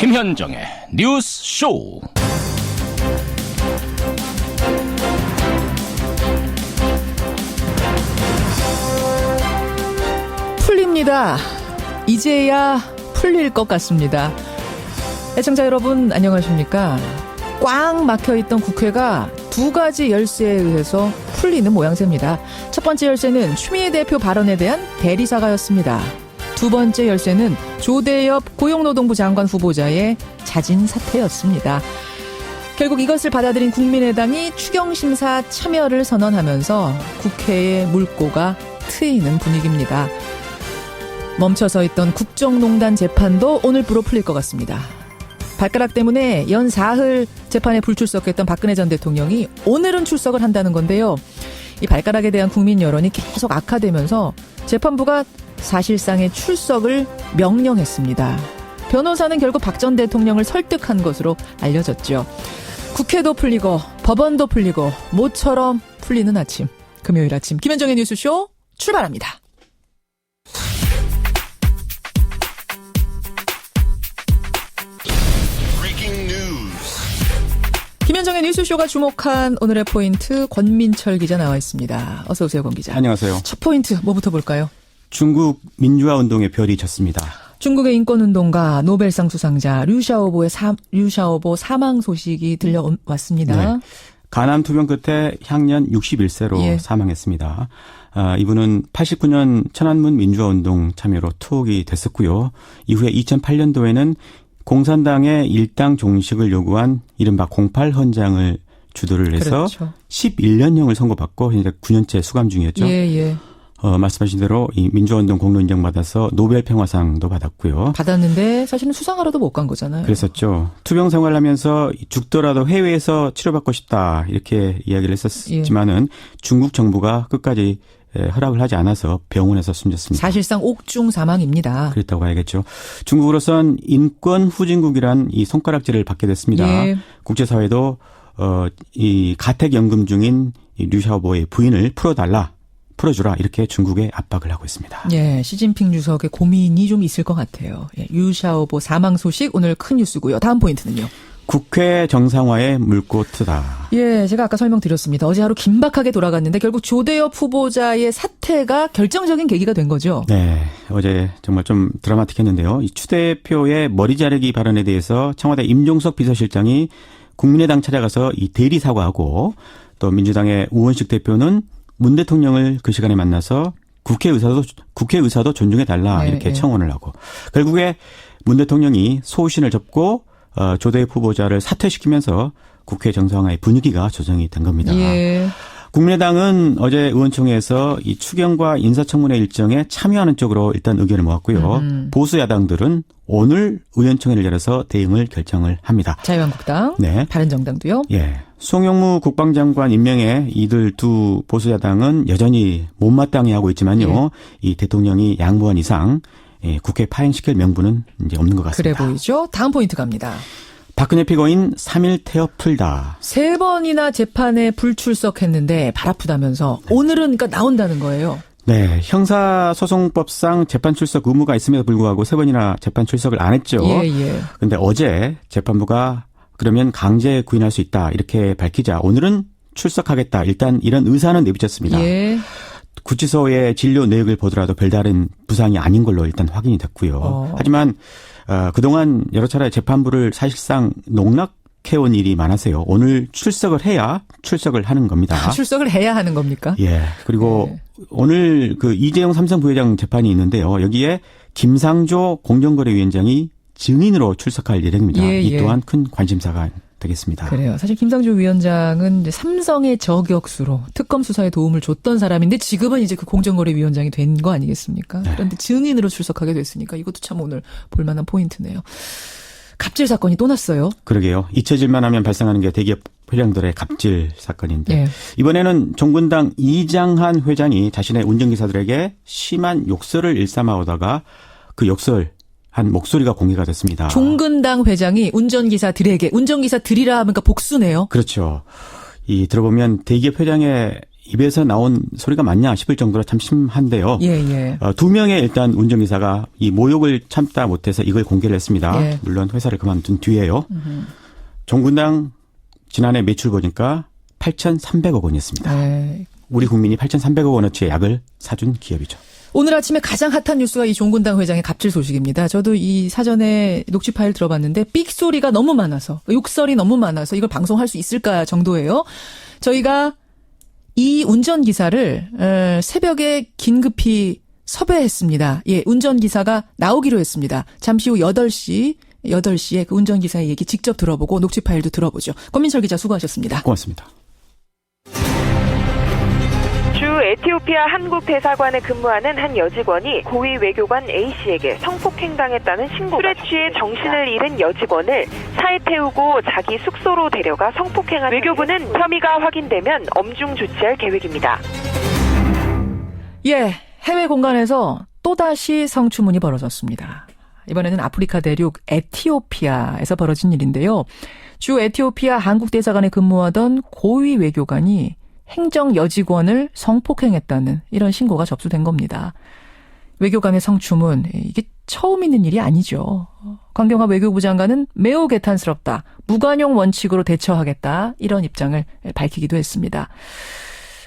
김현정의 뉴스 쇼. 풀립니다. 이제야 풀릴 것 같습니다. 애청자 여러분 안녕하십니까? 꽉 막혀있던 국회가 두 가지 열쇠에 의해서 풀리는 모양새입니다. 첫 번째 열쇠는 추미애 대표 발언에 대한 대리사과였습니다. 두 번째 열쇠는 조대엽 고용노동부 장관 후보자의 자진 사퇴였습니다. 결국 이것을 받아들인 국민의당이 추경심사 참여를 선언하면서 국회의 물꼬가 트이는 분위기입니다. 멈춰서 있던 국정농단 재판도 오늘부로 풀릴 것 같습니다. 발가락 때문에 연 사흘 재판에 불출석했던 박근혜 전 대통령이 오늘은 출석을 한다는 건데요. 이 발가락에 대한 국민 여론이 계속 악화되면서 재판부가 사실상의 출석을 명령했습니다. 변호사는 결국 박 전 대통령을 설득한 것으로 알려졌죠. 국회도 풀리고 법원도 풀리고 모처럼 풀리는 아침. 금요일 아침 김현정의 뉴스쇼 출발합니다. 김현정의 뉴스쇼가 주목한 오늘의 포인트 권민철 기자 나와 있습니다. 어서 오세요, 권 기자. 안녕하세요. 첫 포인트 뭐부터 볼까요? 중국 민주화 운동의 별이 졌습니다. 중국의 인권운동가 노벨상 수상자 류샤오보 사망 소식이 들려왔습니다. 네. 간암 투병 끝에 향년 61세로 사망했습니다. 이분은 89년 천안문 민주화 운동 참여로 투옥이 됐었고요. 이후에 2008년도에는 공산당의 일당 종식을 요구한 이른바 08 헌장을 주도를 해서 그렇죠. 11년형을 선고받고 현재 9년째 수감 중이었죠. 말씀하신 대로 이 민주화운동 공로 인정받아서 노벨 평화상도 받았고요. 받았는데 사실은 수상하러도 못 간 거잖아요. 그랬었죠. 투병 생활을 하면서 죽더라도 해외에서 치료받고 싶다 이렇게 이야기를 했었지만은 중국 정부가 끝까지 허락을 하지 않아서 병원에서 숨졌습니다. 사실상 옥중 사망입니다. 그랬다고 봐야겠죠. 중국으로선 인권 후진국이란 이 손가락질을 받게 됐습니다. 국제사회도 이 가택연금 중인 이 류샤오보의 부인을 풀어주라 이렇게 중국에 압박을 하고 있습니다. 시진핑 주석의 고민이 좀 있을 것 같아요. 류샤오보 사망 소식 오늘 큰 뉴스고요. 다음 포인트는요. 국회 정상화의 물꼬 트다. 제가 아까 설명드렸습니다. 어제 하루 긴박하게 돌아갔는데 결국 조대엽 후보자의 사퇴가 결정적인 계기가 된 거죠. 네. 어제 정말 좀 드라마틱했는데요. 이 추 대표의 머리 자르기 발언에 대해서 청와대 임종석 비서실장이 국민의당 찾아가서 이 대리 사과하고 또 민주당의 우원식 대표는 문 대통령을 그 시간에 만나서 국회의사도 존중해달라 이렇게 청원을 하고 결국에 문 대통령이 소신을 접고 조대엽 후보자를 사퇴시키면서 국회 정상화의 분위기가 조성이 된 겁니다. 국민의당은 어제 의원총회에서 이 추경과 인사청문회 일정에 참여하는 쪽으로 일단 의견을 모았고요. 보수 야당들은 오늘 의원총회를 열어서 대응을 결정을 합니다. 자유한국당, 바른정당도요. 송영무 국방장관 임명에 이들 두 보수 야당은 여전히 못마땅해 하고 있지만요. 이 대통령이 양보한 이상 국회 파행시킬 명분은 이제 없는 것 같습니다. 그래 보이죠. 다음 포인트 갑니다. 박근혜 피고인 3일 태업 풀다. 3번이나 재판에 불출석했는데 발 아프다면서 오늘은 그러니까 나온다는 거예요. 네. 형사소송법상 재판 출석 의무가 있음에도 불구하고 3번이나 재판 출석을 안 했죠. 그런데 어제 재판부가 그러면 강제 구인할 수 있다 이렇게 밝히자 오늘은 출석하겠다. 일단 이런 의사는 내비쳤습니다. 구치소의 진료 내역을 보더라도 별다른 부상이 아닌 걸로 일단 확인이 됐고요. 하지만 그동안 여러 차례 재판부를 사실상 농락해온 일이 많아서요. 오늘 출석을 해야 출석을 하는 겁니다. 출석을 해야 하는 겁니까? 그리고 오늘 그 이재용 삼성 부회장 재판이 있는데요. 여기에 김상조 공정거래위원장이 증인으로 출석할 예정입니다. 이 또한 큰 관심사가 되겠습니다. 그래요. 사실 김상조 위원장은 이제 삼성의 저격수로 특검 수사에 도움을 줬던 사람인데 지금은 이제 그 공정거래위원장이 된 거 아니겠습니까? 그런데 증인으로 출석하게 됐으니까 이것도 참 오늘 볼만한 포인트네요. 갑질 사건이 또 났어요. 그러게요. 잊혀질만 하면 발생하는 게 대기업 회장들의 갑질 사건인데 이번에는 종군당 이장한 회장이 자신의 운전기사들에게 심한 욕설을 일삼아오다가 그 욕설 한 목소리가 공개가 됐습니다. 종근당 회장이 운전기사들이라 하면 복수네요. 그렇죠. 이 들어보면 대기업 회장의 입에서 나온 소리가 맞냐 싶을 정도로 참 심한데요. 예. 두 명의 일단 운전기사가 이 모욕을 참다 못해서 이걸 공개를 했습니다. 예. 물론 회사를 그만둔 뒤에요. 종군당 지난해 매출 보니까 8,300억 원이었습니다. 네. 우리 국민이 8,300억 원어치의 약을 사준 기업이죠. 오늘 아침에 가장 핫한 뉴스가 이 종군당 회장의 갑질 소식입니다. 저도 이 사전에 녹취 파일 들어봤는데 삑소리가 너무 많아서 욕설이 너무 많아서 이걸 방송할 수 있을까 정도예요. 저희가 이 운전기사를 새벽에 긴급히 섭외했습니다. 예, 운전기사가 나오기로 했습니다. 잠시 후 8시에 그 운전기사의 얘기 직접 들어보고 녹취 파일도 들어보죠. 권민철 기자 수고하셨습니다. 고맙습니다. 주 에티오피아 한국 대사관에 근무하는 한 여직원이 고위 외교관 A씨에게 성폭행당했다는 신고가 술에 취해 정신을 잃은 여직원을 차에 태우고 자기 숙소로 데려가 성폭행한 외교부는 혐의가 확인되면 엄중 조치할 계획입니다. 예, 해외 공간에서 또다시 성추문이 벌어졌습니다. 이번에는 아프리카 대륙 에티오피아에서 벌어진 일인데요. 주 에티오피아 한국 대사관에 근무하던 고위 외교관이 행정 여직원을 성폭행했다는 이런 신고가 접수된 겁니다. 외교관의 성추문, 이게 처음 있는 일이 아니죠. 강경화 외교부 장관은 매우 개탄스럽다. 무관용 원칙으로 대처하겠다. 이런 입장을 밝히기도 했습니다.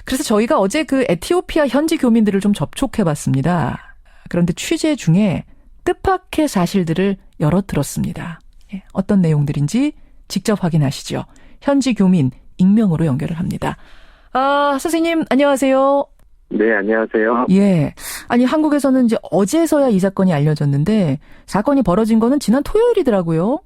그래서 저희가 어제 그 에티오피아 현지 교민들을 좀 접촉해봤습니다. 그런데 취재 중에 뜻밖의 사실들을 여러 들었습니다. 어떤 내용들인지 직접 확인하시죠. 현지 교민 익명으로 연결을 합니다. 선생님, 안녕하세요. 네, 안녕하세요. 예. 아니, 한국에서는 이제 어제서야 이 사건이 알려졌는데, 사건이 벌어진 거는 지난 토요일이더라고요.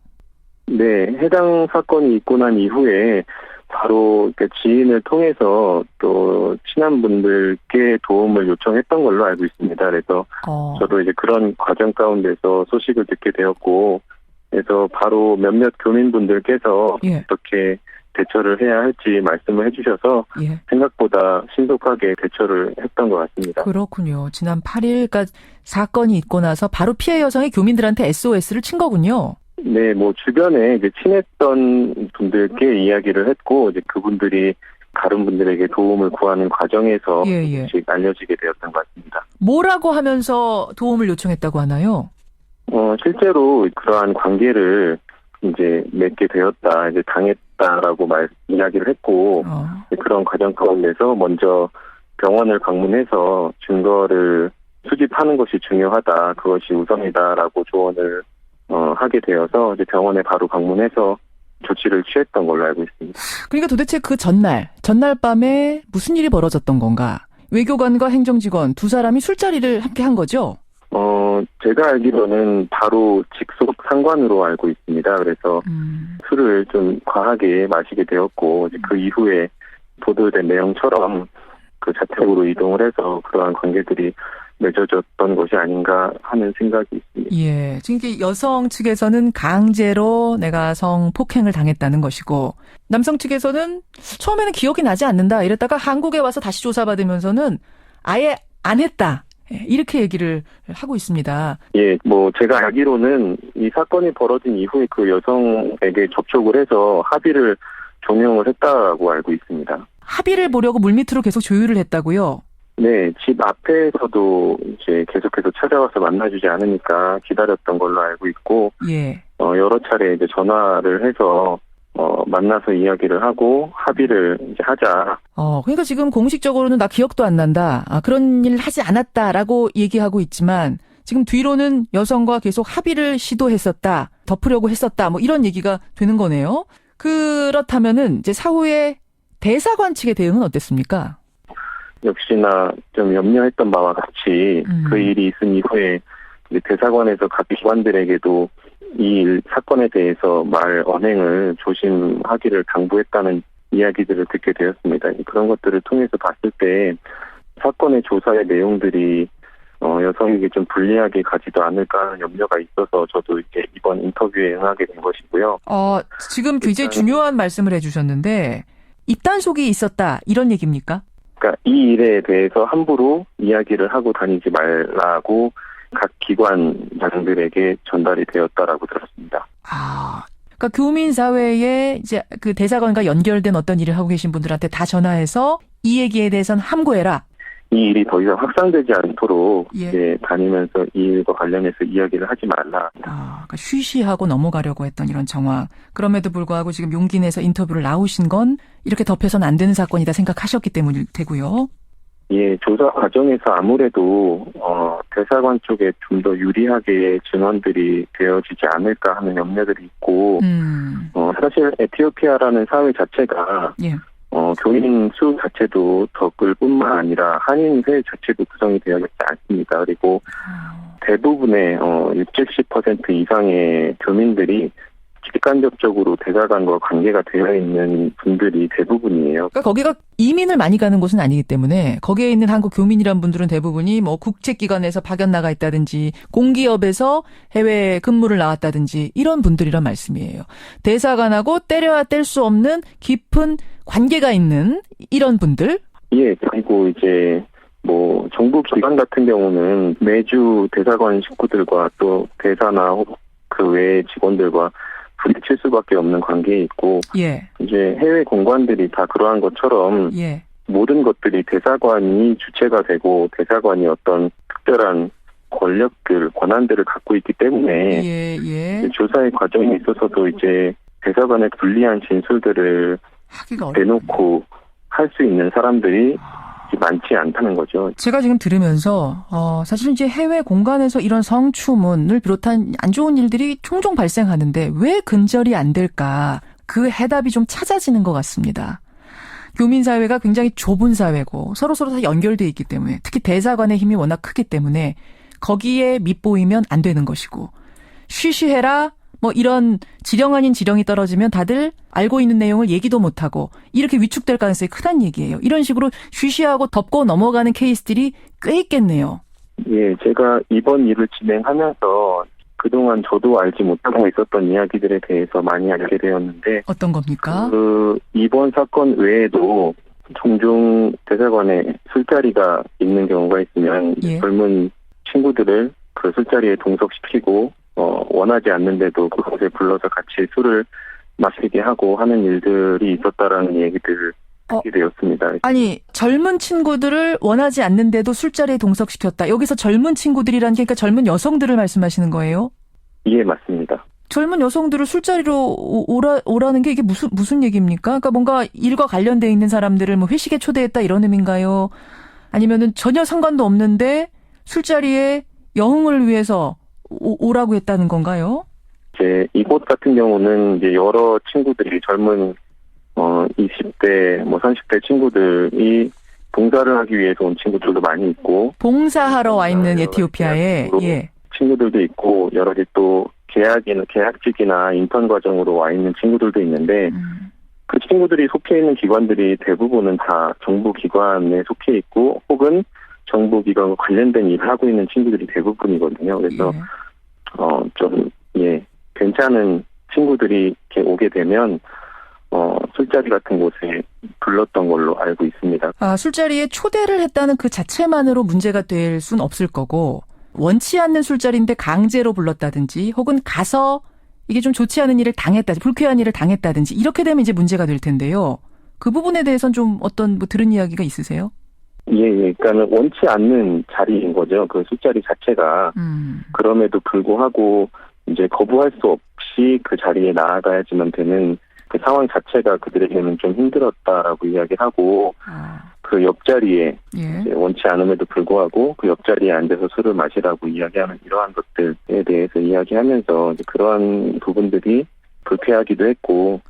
네, 해당 사건이 있고 난 이후에 바로 지인을 통해서 또 친한 분들께 도움을 요청했던 걸로 알고 있습니다. 그래서 저도 이제 그런 과정 가운데서 소식을 듣게 되었고, 그래서 바로 몇몇 교민분들께서 어떻게 대처를 해야 할지 말씀을 해주셔서 생각보다 신속하게 대처를 했던 것 같습니다. 그렇군요. 지난 8일, 그러니까 사건이 있고 나서 바로 피해 여성이 교민들한테 SOS를 친 거군요. 네, 뭐 주변에 이제 친했던 분들께 이야기를 했고 이제 그분들이 다른 분들에게 도움을 구하는 과정에서 조금씩 알려지게 되었던 것 같습니다. 뭐라고 하면서 도움을 요청했다고 하나요? 실제로 그러한 관계를 이제 맺게 되었다, 이제 당했다라고 이야기를 했고, 그런 과정 가운데서 먼저 병원을 방문해서 증거를 수집하는 것이 중요하다, 그것이 우선이다라고 조언을 하게 되어서 이제 병원에 바로 방문해서 조치를 취했던 걸로 알고 있습니다. 그러니까 도대체 그 전날 밤에 무슨 일이 벌어졌던 건가? 외교관과 행정직원 두 사람이 술자리를 함께 한 거죠? 제가 알기로는 바로 직속 상관으로 알고 있습니다. 그래서 술을 좀 과하게 마시게 되었고, 이제 그 이후에 보도된 내용처럼 그 자택으로 이동을 해서 그러한 관계들이 맺어졌던 것이 아닌가 하는 생각이 있습니다. 예. 지금 여성 측에서는 강제로 내가 성폭행을 당했다는 것이고, 남성 측에서는 처음에는 기억이 나지 않는다 이랬다가 한국에 와서 다시 조사받으면서는 아예 안 했다. 이렇게 얘기를 하고 있습니다. 예, 뭐 제가 알기로는 이 사건이 벌어진 이후에 그 여성에게 접촉을 해서 합의를 종용을 했다고 알고 있습니다. 합의를 보려고 물밑으로 계속 조율을 했다고요? 네, 집 앞에서도 이제 계속해서 찾아와서 만나주지 않으니까 기다렸던 걸로 알고 있고, 여러 차례 이제 전화를 해서 만나서 이야기를 하고 합의를 이제 하자. 그러니까 지금 공식적으로는 나 기억도 안 난다. 그런 일 하지 않았다라고 얘기하고 있지만 지금 뒤로는 여성과 계속 합의를 시도했었다. 덮으려고 했었다. 뭐 이런 얘기가 되는 거네요. 그렇다면은 이제 사후에 대사관 측의 대응은 어땠습니까? 역시나 좀 염려했던 바와 같이 그 일이 있은 이후에 이제 대사관에서 각 기관들에게도 이 사건에 대해서 말 언행을 조심하기를 당부했다는 이야기들을 듣게 되었습니다. 그런 것들을 통해서 봤을 때 사건의 조사의 내용들이 여성에게 좀 불리하게 가지도 않을까 하는 염려가 있어서 저도 이제 이번 인터뷰에 응하게 된 것이고요. 지금 굉장히 중요한 말씀을 해주셨는데 입단속이 있었다 이런 얘기입니까? 그러니까 이 일에 대해서 함부로 이야기를 하고 다니지 말라고 각 기관장들에게 전달이 되었다라고 들었습니다. 그러니까 교민 사회에 이제 그 대사관과 연결된 어떤 일을 하고 계신 분들한테 다 전화해서 이 얘기에 대해서는 함구해라. 이 일이 더 이상 확산되지 않도록 예. 이제 다니면서 이 일과 관련해서 이야기를 하지 말라. 그러니까 쉬쉬하고 넘어가려고 했던 이런 정황. 그럼에도 불구하고 지금 용기 내서 인터뷰를 나오신 건 이렇게 덮여서는 안 되는 사건이다 생각하셨기 때문일 테고요. 예, 조사 과정에서 아무래도 대사관 쪽에 좀 더 유리하게 증언들이 되어지지 않을까 하는 염려들이 있고, 사실 에티오피아라는 사회 자체가 예. 교민 수 자체도 덕을 뿐만 아니라 한인회 자체도 구성이 되어 있지 않습니다. 그리고 대부분의 60-70% 이상의 교민들이 직간접적으로 대사관과 관계가 되어 있는 분들이 대부분이에요. 그러니까 거기가 이민을 많이 가는 곳은 아니기 때문에 거기에 있는 한국 교민이란 분들은 대부분이 뭐 국책기관에서 파견 나가 있다든지 공기업에서 해외 근무를 나왔다든지 이런 분들이란 말씀이에요. 대사관하고 때려야 뗄 수 없는 깊은 관계가 있는 이런 분들. 예, 그리고 이제 뭐 정부 기관 같은 경우는 매주 대사관 식구들과 또 대사나 그 외의 직원들과 부딪힐 수밖에 없는 관계에 있고, 예. 이제 해외 공관들이 다 그러한 것처럼 예. 모든 것들이 대사관이 주체가 되고 대사관이 어떤 특별한 권력들, 권한들을 갖고 있기 때문에 예. 조사의 과정에 있어서도 이제 대사관의 불리한 진술들을 하기가 대놓고 할 수 있는 사람들이 많지 않다는 거죠. 제가 지금 들으면서 사실은 이제 해외 공간에서 이런 성추문을 비롯한 안 좋은 일들이 종종 발생하는데 왜 근절이 안 될까? 그 해답이 좀 찾아지는 것 같습니다. 교민 사회가 굉장히 좁은 사회고 서로 다 연결돼 있기 때문에 특히 대사관의 힘이 워낙 크기 때문에 거기에 밑보이면 안 되는 것이고 쉬쉬해라 뭐 이런 지령 아닌 지령이 떨어지면 다들 알고 있는 내용을 얘기도 못하고 이렇게 위축될 가능성이 크다는 얘기예요. 이런 식으로 쉬쉬하고 덮고 넘어가는 케이스들이 꽤 있겠네요. 예, 제가 이번 일을 진행하면서 그동안 저도 알지 못하고 있었던 이야기들에 대해서 많이 알게 되었는데 어떤 겁니까? 이번 사건 외에도 종종 대사관에 술자리가 있는 경우가 있으면 예. 젊은 친구들을 그 술자리에 동석시키고 원하지 않는데도 그곳에 불러서 같이 술을 마시게 하고 하는 일들이 있었다라는 얘기들을 하게 되었습니다. 아니 젊은 친구들을 원하지 않는데도 술자리에 동석시켰다. 여기서 젊은 친구들이라는 게 그러니까 젊은 여성들을 말씀하시는 거예요? 예, 맞습니다. 젊은 여성들을 술자리로 오라는 게 이게 무슨 얘기입니까? 그러니까 뭔가 일과 관련돼 있는 사람들을 뭐 회식에 초대했다 이런 의미인가요? 아니면은 전혀 상관도 없는데 술자리에 여흥을 위해서 오라고 했다는 건가요? 이제 이곳 같은 경우는 이제 여러 친구들이 젊은 20대, 30대 친구들이 봉사를 하기 위해서 온 친구들도 많이 있고 봉사하러 와 있는 에티오피아에 예. 친구들도 있고 여러 개 또 계약직이나 인턴 과정으로 와 있는 친구들도 있는데 그 친구들이 속해 있는 기관들이 대부분은 다 정부 기관에 속해 있고 혹은 정부 기관과 관련된 일을 하고 있는 친구들이 대부분이거든요. 그래서 괜찮은 친구들이 이렇게 오게 되면 술자리 같은 곳에 불렀던 걸로 알고 있습니다. 술자리에 초대를 했다는 그 자체만으로 문제가 될 순 없을 거고 원치 않는 술자리인데 강제로 불렀다든지 혹은 가서 이게 좀 좋지 않은 일을 당했다든지 불쾌한 일을 당했다든지 이렇게 되면 이제 문제가 될 텐데요. 그 부분에 대해서는 좀 어떤 들은 이야기가 있으세요? 예. 그러니까 원치 않는 자리인 거죠. 그 술자리 자체가. 그럼에도 불구하고 이제 거부할 수 없이 그 자리에 나아가야지만 되는 그 상황 자체가 그들에게는 좀 힘들었다라고 이야기하고 그 옆자리에 예. 이제 원치 않음에도 불구하고 그 옆자리에 앉아서 술을 마시라고 이야기하는 이러한 것들에 대해서 이야기하면서 이제 그러한 부분들이 불쾌하기도 했고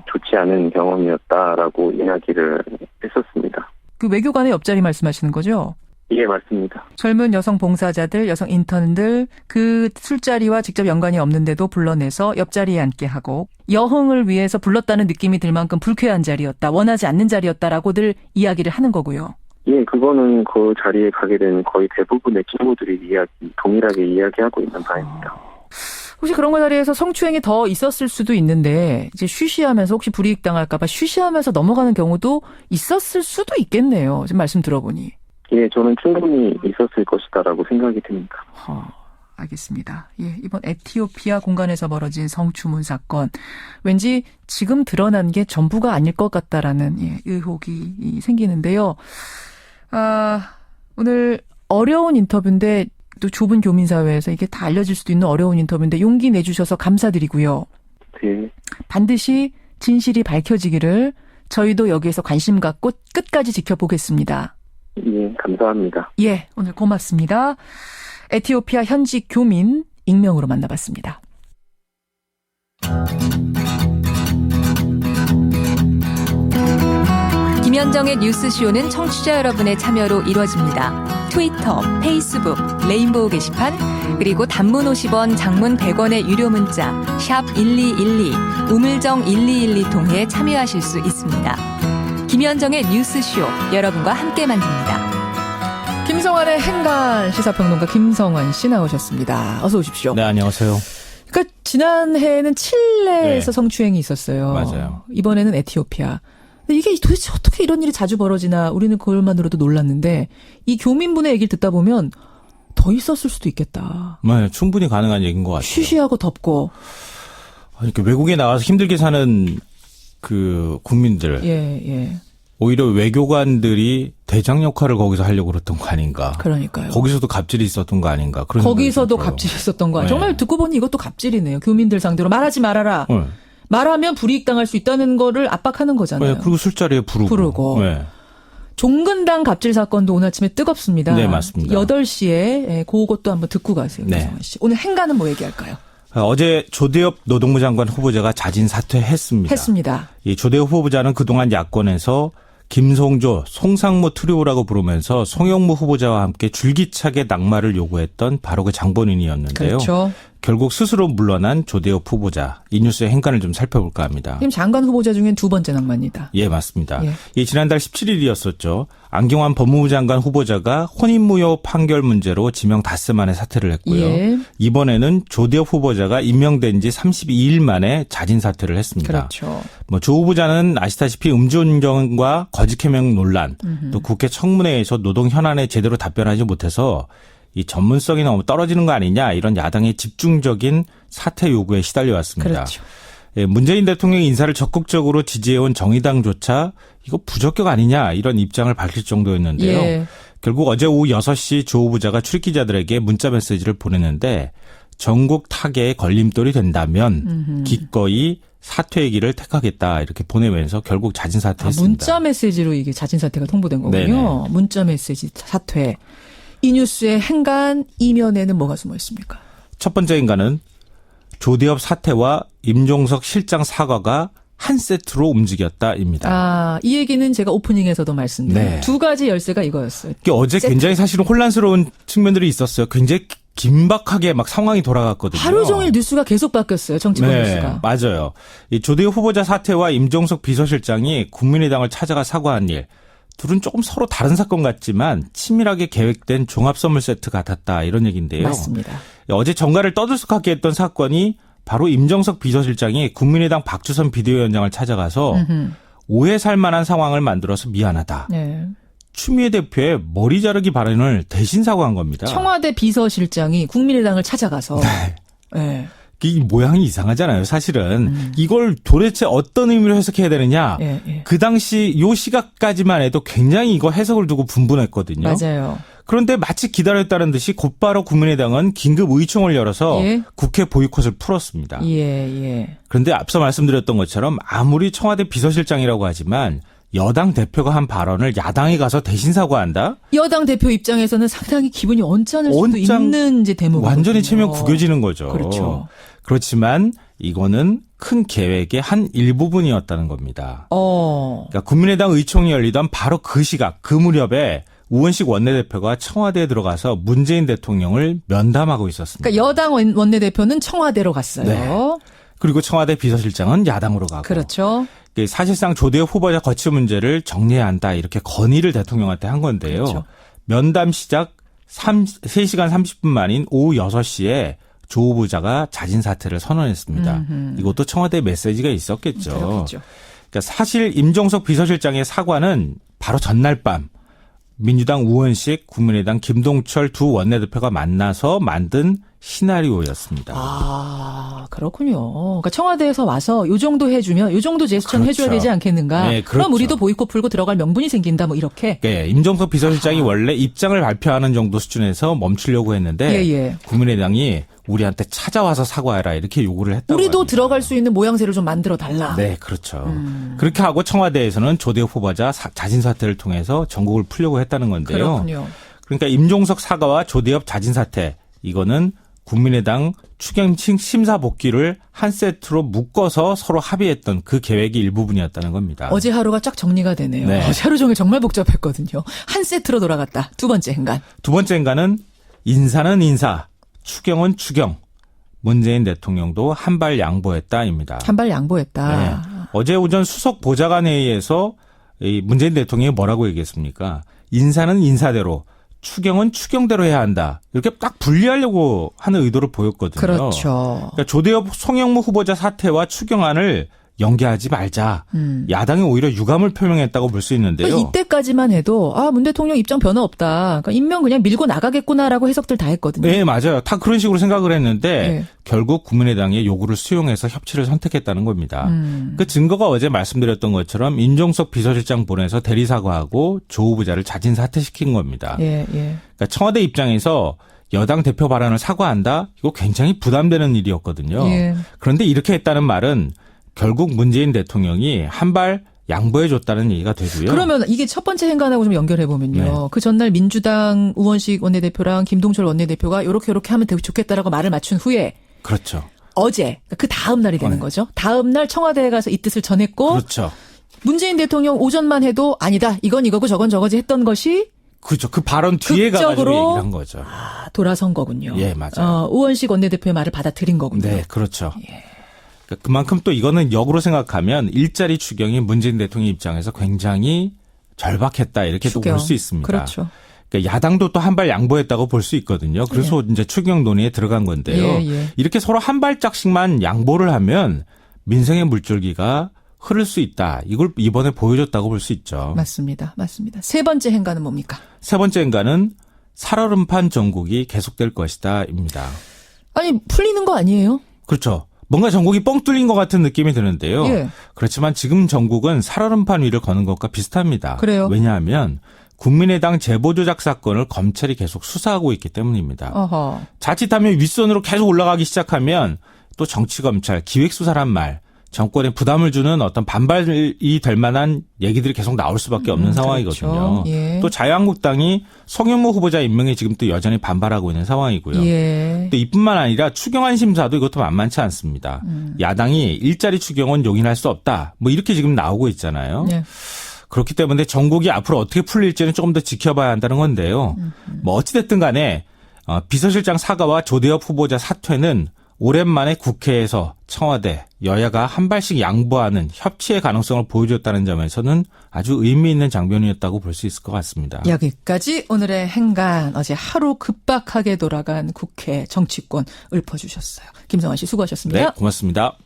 좋지 않은 경험이었다라고 이야기를 했었습니다. 그 외교관의 옆자리 말씀하시는 거죠? 예, 맞습니다. 젊은 여성 봉사자들, 여성 인턴들 그 술자리와 직접 연관이 없는데도 불러내서 옆자리에 앉게 하고 여흥을 위해서 불렀다는 느낌이 들 만큼 불쾌한 자리였다, 원하지 않는 자리였다라고들 이야기를 하는 거고요. 예, 그거는 그 자리에 가게 된 거의 대부분의 친구들이 동일하게 이야기하고 있는 바입니다. 혹시 그런 거 자리에서 성추행이 더 있었을 수도 있는데 이제 쉬쉬하면서 혹시 불이익 당할까 봐 쉬쉬하면서 넘어가는 경우도 있었을 수도 있겠네요. 지금 말씀 들어보니. 예, 저는 충분히 있었을 것이다라고 생각이 듭니다. 알겠습니다. 예, 이번 에티오피아 공간에서 벌어진 성추문 사건. 왠지 지금 드러난 게 전부가 아닐 것 같다라는 의혹이 생기는데요. 오늘 어려운 인터뷰인데 또 좁은 교민사회에서 이게 다 알려질 수도 있는 어려운 인터뷰인데 용기 내주셔서 감사드리고요. 네. 반드시 진실이 밝혀지기를 저희도 여기에서 관심 갖고 끝까지 지켜보겠습니다. 예, 감사합니다. 예, 오늘 고맙습니다. 에티오피아 현지 교민 익명으로 만나봤습니다. 김현정의 뉴스쇼는 청취자 여러분의 참여로 이루어집니다. 트위터, 페이스북, 레인보우 게시판, 그리고 단문 50원, 장문 100원의 유료 문자 샵 1212, 우물정 1212 통해 참여하실 수 있습니다. 김현정의 뉴스쇼, 여러분과 함께 만듭니다. 김성환의 행간 시사평론가 김성환 씨 나오셨습니다. 어서 오십시오. 네, 안녕하세요. 그러니까 지난해에는 칠레에서 네. 성추행이 있었어요. 맞아요. 이번에는 에티오피아. 근데 이게 도대체 어떻게 이런 일이 자주 벌어지나 우리는 그것만으로도 놀랐는데 이 교민분의 얘기를 듣다 보면 더 있었을 수도 있겠다. 네, 충분히 가능한 얘기인 것 같아요. 쉬쉬하고 덮고. 그러니까 외국에 나가서 힘들게 사는 그 국민들. 예. 오히려 외교관들이 대장 역할을 거기서 하려고 그랬던 거 아닌가. 그러니까요. 거기서도 갑질이 있었던 거 아닌가. 그런 거기서도 생각이 갑질이 있었던 거야. 네. 정말 듣고 보니 이것도 갑질이네요. 교민들 상대로 말하지 말아라. 네. 말하면 불이익 당할 수 있다는 거를 압박하는 거잖아요. 네, 그리고 술자리에 부르고. 네. 종근당 갑질 사건도 오늘 아침에 뜨겁습니다. 네, 맞습니다. 8시에 그것도 한번 듣고 가세요. 네. 김성환 씨. 오늘 행간은 뭐 얘기할까요? 어제 조대엽 노동부 장관 후보자가 자진 사퇴했습니다. 했습니다. 이 조대엽 후보자는 그동안 야권에서 김송조, 송상무 트리오라고 부르면서 송영무 후보자와 함께 줄기차게 낙마를 요구했던 바로 그 장본인이었는데요. 그렇죠. 결국 스스로 물러난 조대엽 후보자. 이 뉴스의 행간을 좀 살펴볼까 합니다. 지금 장관 후보자 중엔 두 번째 낙마입니다. 예, 맞습니다. 예. 이 지난달 17일이었었죠. 안경환 법무부 장관 후보자가 혼인무효 판결 문제로 지명 닷새 만에 사퇴를 했고요. 예. 이번에는 조대엽 후보자가 임명된 지 32일 만에 자진 사퇴를 했습니다. 그렇죠. 조 후보자는 아시다시피 음주운전과 거짓 해명 논란, 또 국회 청문회에서 노동 현안에 제대로 답변하지 못해서 이 전문성이 너무 떨어지는 거 아니냐 이런 야당의 집중적인 사퇴 요구에 시달려왔습니다. 그렇죠. 예, 문재인 대통령의 인사를 적극적으로 지지해온 정의당조차 이거 부적격 아니냐 이런 입장을 밝힐 정도였는데요. 예. 결국 어제 오후 6시 조 후보자가 출입기자들에게 문자 메시지를 보냈는데 전국 타계에 걸림돌이 된다면 기꺼이 사퇴의 길을 택하겠다 이렇게 보내면서 결국 자진 사퇴했습니다. 문자 메시지로 이게 자진 사퇴가 통보된 거군요. 네네. 문자 메시지 사퇴. 이 뉴스의 행간 이면에는 뭐가 숨어 있습니까? 첫 번째 인간은 조대엽 사퇴와 임종석 실장 사과가 한 세트로 움직였다입니다. 이 얘기는 제가 오프닝에서도 말씀드린 네. 두 가지 열쇠가 이거였어요. 이게 어제 세트. 굉장히 사실은 혼란스러운 측면들이 있었어요. 굉장히 긴박하게 막 상황이 돌아갔거든요. 하루 종일 뉴스가 계속 바뀌었어요. 정치권 네, 뉴스가. 맞아요. 이 조대엽 후보자 사퇴와 임종석 비서실장이 국민의당을 찾아가 사과한 일. 둘은 조금 서로 다른 사건 같지만 치밀하게 계획된 종합선물 세트 같았다 이런 얘기인데요. 맞습니다. 어제 정가를 떠들썩하게 했던 사건이 바로 임종석 비서실장이 국민의당 박주선 비대위원장을 찾아가서 오해 살 만한 상황을 만들어서 미안하다. 네. 추미애 대표의 머리 자르기 발언을 대신 사과한 겁니다. 청와대 비서실장이 국민의당을 찾아가서 네. 이 모양이 이상하잖아요. 사실은 이걸 도대체 어떤 의미로 해석해야 되느냐. 예. 그 당시 요 시각까지만 해도 굉장히 이거 해석을 두고 분분했거든요. 맞아요. 그런데 마치 기다렸다는 듯이 곧바로 국민의당은 긴급 의총을 열어서 예. 국회 보이콧을 풀었습니다. 예. 그런데 앞서 말씀드렸던 것처럼 아무리 청와대 비서실장이라고 하지만 여당 대표가 한 발언을 야당이 가서 대신 사과한다? 여당 대표 입장에서는 상당히 기분이 언짢을 수도 있는 이제 대목이거든요. 완전히 체면 구겨지는 거죠. 그렇죠. 그렇지만 이거는 큰 계획의 한 일부분이었다는 겁니다. 그러니까 국민의당 의총이 열리던 바로 그 시각, 그 무렵에 우원식 원내대표가 청와대에 들어가서 문재인 대통령을 면담하고 있었습니다. 그러니까 여당 원내대표는 청와대로 갔어요. 네. 그리고 청와대 비서실장은 야당으로 가고. 그렇죠. 사실상 조대엽 후보자 거취 문제를 정리해야 한다 이렇게 건의를 대통령한테 한 건데요. 그렇죠. 면담 시작 3시간 30분 만인 오후 6시에 조 후보자가 자진 사퇴를 선언했습니다. 이것도 청와대 메시지가 있었겠죠. 그렇겠죠. 그러니까 사실 임종석 비서실장의 사과는 바로 전날 밤 민주당 우원식, 국민의당 김동철 두 원내대표가 만나서 만든 시나리오였습니다. 아, 그렇군요. 그러니까 청와대에서 와서 요 정도 해주면 요 정도 제스처는 그렇죠. 해줘야 되지 않겠는가. 네, 그렇죠. 그럼 우리도 보이콧 풀고 들어갈 명분이 생긴다 뭐 이렇게. 네, 임종석 비서실장이 원래 입장을 발표하는 정도 수준에서 멈추려고 했는데 예. 국민의당이 우리한테 찾아와서 사과해라 이렇게 요구를 했다고 우리도 합니다. 들어갈 수 있는 모양새를 좀 만들어 달라. 네, 그렇죠. 그렇게 하고 청와대에서는 조대엽 후보자 자진 사퇴를 통해서 전국을 풀려고 했다는 건데요. 그렇군요. 그러니까 임종석 사과와 조대엽 자진 사퇴 이거는 국민의당 추경 심사 복귀를 한 세트로 묶어서 서로 합의했던 그 계획의 일부분이었다는 겁니다. 어제 하루가 쫙 정리가 되네요. 네. 어제 하루 종일 정말 복잡했거든요. 한 세트로 돌아갔다. 두 번째 행간. 두 번째 행간은 인사는 인사, 추경은 추경. 문재인 대통령도 한 발 양보했다입니다. 한 발 양보했다. 네. 어제 오전 수석 보좌관 회의에서 이 문재인 대통령이 뭐라고 얘기했습니까? 인사는 인사대로, 추경은 추경대로 해야 한다. 이렇게 딱 분리하려고 하는 의도를 보였거든요. 그렇죠. 그러니까 조대엽 송영무 후보자 사퇴와 추경안을 연계하지 말자. 야당이 오히려 유감을 표명했다고 볼 수 있는데요. 그러니까 이때까지만 해도 문 대통령 입장 변화 없다. 그러니까 임명 그냥 밀고 나가겠구나라고 해석들 다 했거든요. 네, 맞아요. 다 그런 식으로 생각을 했는데 네. 결국 국민의당의 요구를 수용해서 협치를 선택했다는 겁니다. 그 증거가 어제 말씀드렸던 것처럼 임종석 비서실장 보내서 대리사과하고 조 후보자를 자진 사퇴시킨 겁니다. 예. 그러니까 청와대 입장에서 여당 대표 발언을 사과한다? 이거 굉장히 부담되는 일이었거든요. 예. 그런데 이렇게 했다는 말은 결국 문재인 대통령이 한 발 양보해줬다는 얘기가 되고요. 그러면 이게 첫 번째 행간하고 좀 연결해보면요. 네. 그 전날 민주당 우원식 원내대표랑 김동철 원내대표가 요렇게 하면 되게 좋겠다라고 말을 맞춘 후에 그렇죠. 어제 그 다음 날이 되는 네. 거죠. 다음 날 청와대에 가서 이 뜻을 전했고 그렇죠. 문재인 대통령 오전만 해도 아니다. 이건 이거고 저건 저거지 했던 것이 그렇죠. 그 발언 뒤에 가가지고 극적으로 얘기를 한 거죠. 돌아선 거군요. 예, 맞아요. 우원식 원내대표의 말을 받아들인 거군요. 네, 그렇죠. 그러니까 그만큼 또 이거는 역으로 생각하면 일자리 추경이 문재인 대통령 입장에서 굉장히 절박했다 이렇게 또 볼 수 있습니다. 그렇죠. 그러니까 야당도 또 한 발 양보했다고 볼 수 있거든요. 그래서 이제 추경 논의에 들어간 건데요. 예. 이렇게 서로 한 발짝씩만 양보를 하면 민생의 물줄기가 흐를 수 있다. 이걸 이번에 보여줬다고 볼 수 있죠. 맞습니다. 세 번째 행간은 뭡니까? 세 번째 행간은 살얼음판 전국이 계속될 것이다입니다. 아니 풀리는 거 아니에요? 그렇죠. 뭔가 전국이 뻥 뚫린 것 같은 느낌이 드는데요. 예. 그렇지만 지금 전국은 살얼음판 위를 거는 것과 비슷합니다. 그래요? 왜냐하면 국민의당 제보 조작 사건을 검찰이 계속 수사하고 있기 때문입니다. 어허. 자칫하면 윗선으로 계속 올라가기 시작하면 또 정치검찰, 기획수사란 말, 정권에 부담을 주는 어떤 반발이 될 만한 얘기들이 계속 나올 수밖에 없는 상황이거든요. 그렇죠. 예. 또 자유한국당이 송영무 후보자 임명에 지금 또 여전히 반발하고 있는 상황이고요. 예. 또 이뿐만 아니라 추경안 심사도 이것도 만만치 않습니다. 야당이 일자리 추경은 용인할 수 없다. 뭐 이렇게 지금 나오고 있잖아요. 예. 그렇기 때문에 전국이 앞으로 어떻게 풀릴지는 조금 더 지켜봐야 한다는 건데요. 뭐 어찌됐든 간에 비서실장 사과와 조대엽 후보자 사퇴는 오랜만에 국회에서 청와대, 여야가 한 발씩 양보하는 협치의 가능성을 보여줬다는 점에서는 아주 의미 있는 장면이었다고 볼 수 있을 것 같습니다. 여기까지 오늘의 행간. 어제 하루 급박하게 돌아간 국회 정치권 읊어주셨어요. 김성환 씨 수고하셨습니다. 네, 고맙습니다.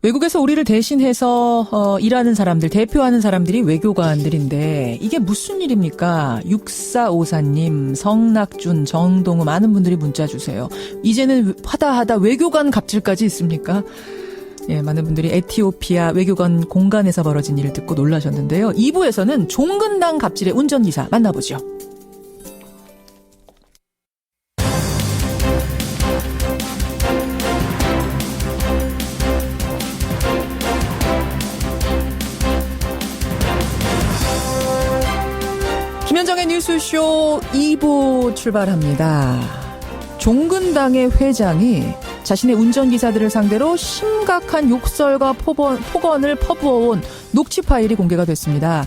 외국에서 우리를 대신해서 일하는 사람들, 대표하는 사람들이 외교관들인데 이게 무슨 일입니까? 6454님, 성낙준, 정동우 많은 분들이 문자 주세요. 이제는 하다 외교관 갑질까지 있습니까? 예, 많은 분들이 에티오피아 외교관 공간에서 벌어진 일을 듣고 놀라셨는데요. 2부에서는 종근당 갑질의 운전기사 만나보죠. 김현정의 뉴스쇼 2부 출발합니다. 종근당의 회장이 자신의 운전기사들을 상대로 심각한 욕설과 폭언을 퍼부어온 녹취 파일이 공개가 됐습니다.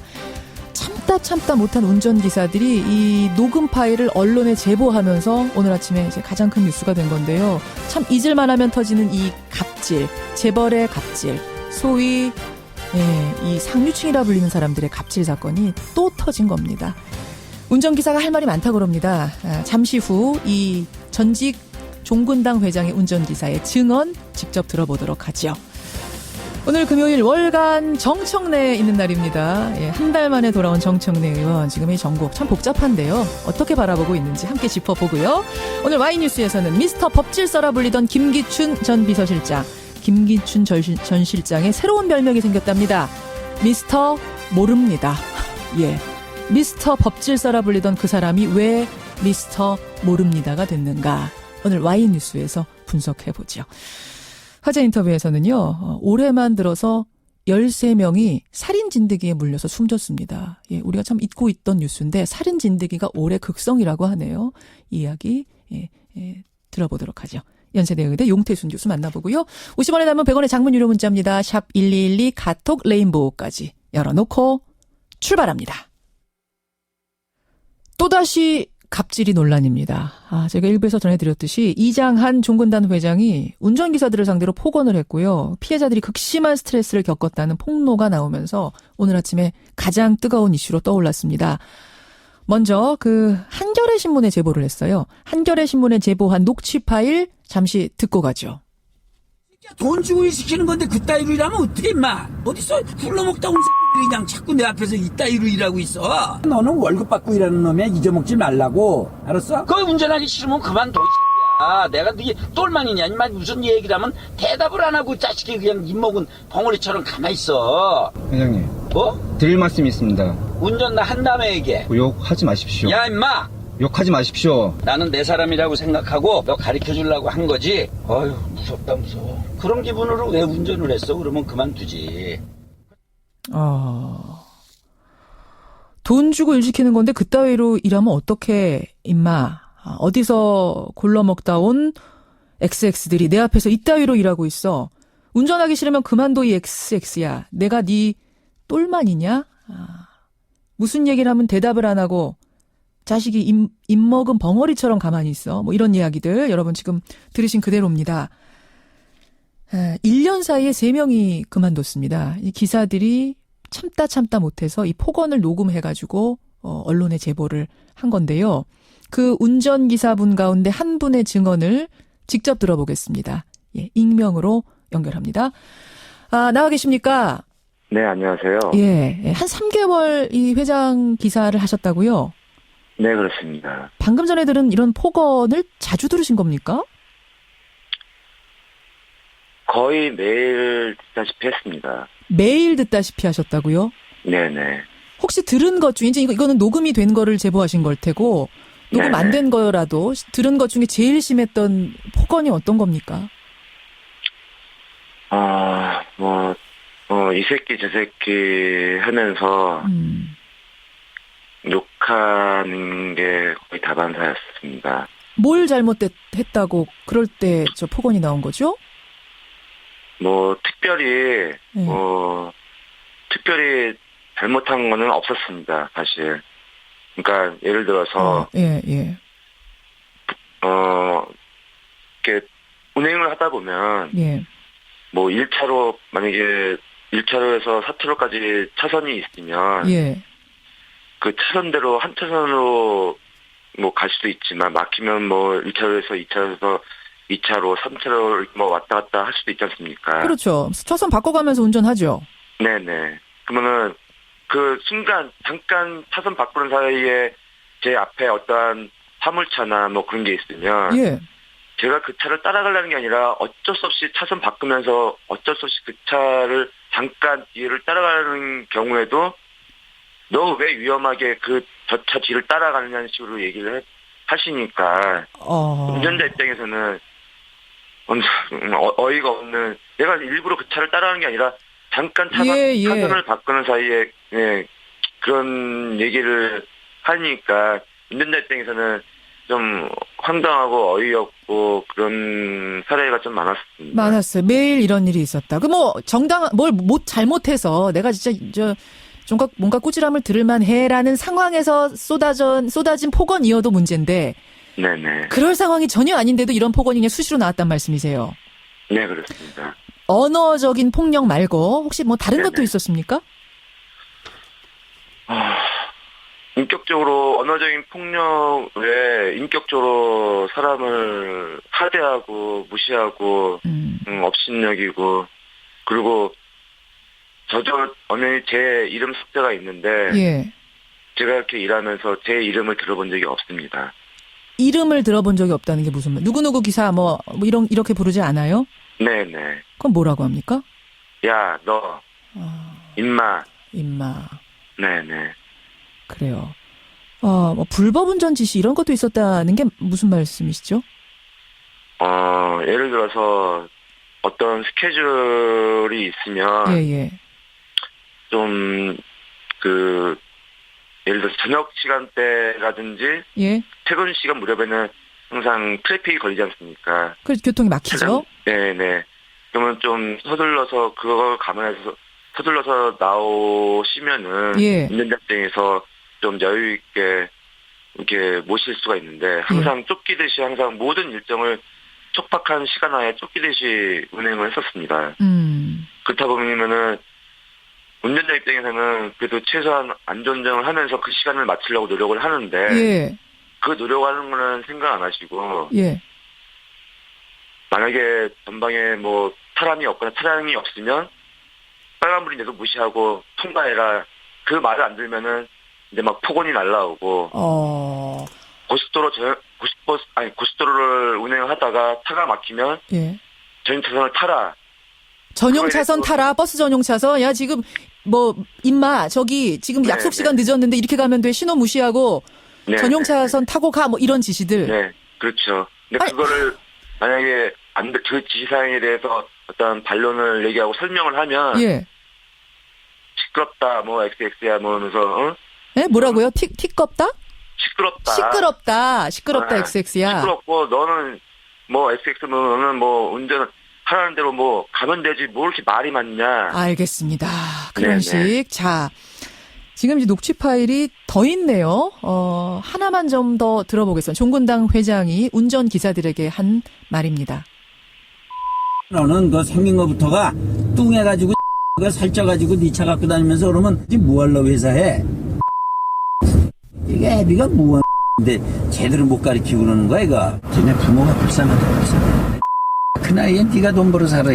참다 못한 운전기사들이 이 녹음 파일을 언론에 제보하면서 오늘 아침에 이제 가장 큰 뉴스가 된 건데요. 참 잊을만 하면 터지는 이 갑질, 재벌의 갑질, 소위 이 상류층이라 불리는 사람들의 갑질 사건이 또 터진 겁니다. 운전기사가 할 말이 많다고 그럽니다. 잠시 후 이 전직 종근당 회장의 운전기사의 증언 직접 들어보도록 하죠. 오늘 금요일 월간 정청래에 있는 날입니다. 예, 한 달 만에 돌아온 정청래 의원. 지금 이 전국 참 복잡한데요. 어떻게 바라보고 있는지 함께 짚어보고요. 오늘 와이뉴스에서는 미스터 법질서라 불리던 김기춘 전 비서실장. 김기춘 전 실장의 새로운 별명이 생겼답니다. 미스터 모릅니다. 예, 미스터 법질서라 불리던 그 사람이 왜 미스터 모릅니다가 됐는가. 오늘 와이뉴스에서 분석해보죠. 화제 인터뷰에서는요, 올해만 들어서 13명이 살인 진드기에 물려서 숨졌습니다. 예, 우리가 참 잊고 있던 뉴스인데 살인 진드기가 올해 극성이라고 하네요. 이 이야기 들어보도록 하죠. 연세대 의대 용태순 교수 만나보고요. 50원에 남은 100원의 장문 유료 문자입니다. 샵 1212 카톡 레인보우까지 열어놓고 출발합니다. 또다시 갑질이 논란입니다. 제가 일부에서 전해드렸듯이 이장한 종근단 회장이 운전기사들을 상대로 폭언을 했고요. 피해자들이 극심한 스트레스를 겪었다는 폭로가 나오면서 오늘 아침에 가장 뜨거운 이슈로 떠올랐습니다. 먼저 한겨레 신문에 제보를 했어요. 한겨레 신문에 제보한 녹취 파일 잠시 듣고 가죠. 돈 주고 시키는 건데 그따위로 일하면 어떻게 임마. 어디서 굴러먹다 온 새끼들이 그냥 자꾸 내 앞에서 이따위로 일하고 있어. 너는 월급 받고 일하는 놈이야. 잊어먹지 말라고. 알았어? 그거 운전하기 싫으면 그만둬 야. 내가 네 똘만이냐 임마. 무슨 얘기를 하면 대답을 안 하고 자식이 그냥 입먹은 벙어리처럼 가만히 있어. 회장님, 뭐? 드릴 말씀이 있습니다. 운전 나 한 다음에 얘기해. 욕하지 마십시오. 야 임마. 욕하지 마십시오. 나는 내 사람이라고 생각하고 너 가르쳐주려고 한 거지. 어휴 무섭다 무서워. 그런 기분으로 왜 운전을 했어? 그러면 그만두지. 돈 주고 일 시키는 건데 그따위로 일하면 어떡해 임마. 어디서 굴러먹다 온 XX들이 내 앞에서 이따위로 일하고 있어. 운전하기 싫으면 그만둬 이 XX야. 내가 네 똘만이냐? 무슨 얘기를 하면 대답을 안 하고 자식이 입먹은 벙어리처럼 가만히 있어. 뭐 이런 이야기들 여러분 지금 들으신 그대로입니다. 1년 사이에 3명이 그만뒀습니다. 이 기사들이 참다 못해서 이 폭언을 녹음해가지고 언론에 제보를 한 건데요. 그 운전기사분 가운데 한 분의 증언을 직접 들어보겠습니다. 예, 익명으로 연결합니다. 나와 계십니까? 네, 안녕하세요. 예, 한 3개월 이 회장 기사를 하셨다고요? 네, 그렇습니다. 방금 전에 들은 이런 폭언을 자주 들으신 겁니까? 거의 매일 듣다시피 했습니다. 매일 듣다시피 하셨다고요? 네네. 혹시 들은 것 중에, 이제 이거는 녹음이 된 거를 제보하신 걸 테고, 녹음 안 된 거라도 들은 것 중에 제일 심했던 폭언이 어떤 겁니까? 이 새끼 저 새끼 하면서 욕하는 게 거의 다반사였습니다. 뭘 잘못했다고 그럴 때 저 폭언이 나온 거죠? 특별히 특별히 잘못한 거는 없었습니다, 사실. 그러니까 예를 들어서 이렇게 운행을 하다 보면 1차로 만약에 1차로에서 4차로까지 차선이 있으면 그 차선대로 한 차선으로 갈 수도 있지만 막히면 1차로에서 2차로에서 2차로, 3차로 왔다 갔다 할 수도 있지 않습니까? 그렇죠. 차선 바꿔가면서 운전하죠. 네네. 그러면은 그 순간 잠깐 차선 바꾸는 사이에 제 앞에 어떠한 화물차나 그런 게 있으면 제가 그 차를 따라가려는 게 아니라 어쩔 수 없이 차선 바꾸면서 어쩔 수 없이 그 차를 잠깐 뒤를 따라가는 경우에도 너 왜 위험하게 저 차 뒤를 따라가느냐는 식으로 얘기를 하시니까 운전자 입장에서는 어이가 없는, 내가 일부러 그 차를 따라가는 게 아니라 잠깐 차선을 바꾸는 사이에 그런 얘기를 하니까 운전자 입장에서는 좀 황당하고 어이없고 그런 사례가 좀 많았습니다. 많았어요. 매일 이런 일이 있었다. 잘못해서 내가 진짜 좀 뭔가 꾸지람을 들을만 해라는 상황에서 쏟아진 폭언이어도 문제인데. 네네. 그럴 상황이 전혀 아닌데도 이런 폭언이 그냥 수시로 나왔단 말씀이세요? 네, 그렇습니다. 언어적인 폭력 말고 혹시 다른 것도 있었습니까? 인격적으로 언어적인 폭력 외에 인격적으로 사람을 하대하고 무시하고 업신여기고, 그리고 저도 엄연히 제 이름 숫자가 있는데 예. 제가 이렇게 일하면서 제 이름을 들어본 적이 없습니다. 이름을 들어본 적이 없다는 게 무슨 말? 누구누구 기사 뭐 이렇게 부르지 않아요? 네네. 그럼 뭐라고 합니까? 야, 너, 임마. 임마. 네네. 그래요. 뭐 불법 운전 지시 이런 것도 있었다는 게 무슨 말씀이시죠? 예를 들어서 어떤 스케줄이 있으면 예. 좀 예를 들어서 저녁 시간대라든지 예. 퇴근 시간 무렵에는 항상 트래픽이 걸리지 않습니까? 그래서 교통이 막히죠? 네네. 그러면 좀 그걸 감안해서 서둘러서 나오시면은 예. 운전자 입장에서 좀 여유 있게 이렇게 모실 수가 있는데 항상 쫓기듯이 항상 모든 일정을 촉박한 시간 안에 쫓기듯이 운행을 했었습니다. 그렇다 보면은 운전자 입장에서는 그래도 최소한 안전운전을 하면서 그 시간을 맞추려고 노력을 하는데 예. 그 노력하는 거는 생각 안 하시고 예. 만약에 전방에 뭐 사람이 없거나 차량이 없으면 빨간불인데도 무시하고 통과해라 그 말을 안 들면은 이제 막 폭언이 날라오고 고속도로를 운행하다가 차가 막히면 예. 전용 차선을 타라. 전용 차선 타라. 버스 전용 차선. 야 지금 뭐 임마 저기 지금 약속 시간 늦었는데 이렇게 가면 돼. 신호 무시하고 전용 차선 타고 가. 뭐 이런 지시들. 네, 그렇죠. 근데 그거를 만약에 그 지시사항에 대해서 어떤 반론을 얘기하고 설명을 하면 예. 시끄럽다, 뭐 XX야, 뭐 하면서 예? 뭐라고요? 티껍다? 시끄럽다. 시끄럽다 XX야. 시끄럽고 너는 뭐 XX면 너는 뭐 운전 하라는 대로 뭐 가면 되지 뭐 이렇게 말이 많냐. 알겠습니다. 그런 식. 자, 지금 이제 녹취 파일이 더 있네요. 하나만 좀 더 들어보겠습니다. 종군당 회장이 운전기사들에게 한 말입니다. 너는 그 생긴 거부터가 뚱해가지고 그 살쪄가지고 네 차 갖고 다니면서 그러면 뭐 하려고 회사해? 이게 애비가 뭐하는데 제대로 못 가르치고 그러는 거야 이거. 쟤네 부모가 불쌍하다 불쌍해. 그 나이엔 네가 돈 벌어 살아.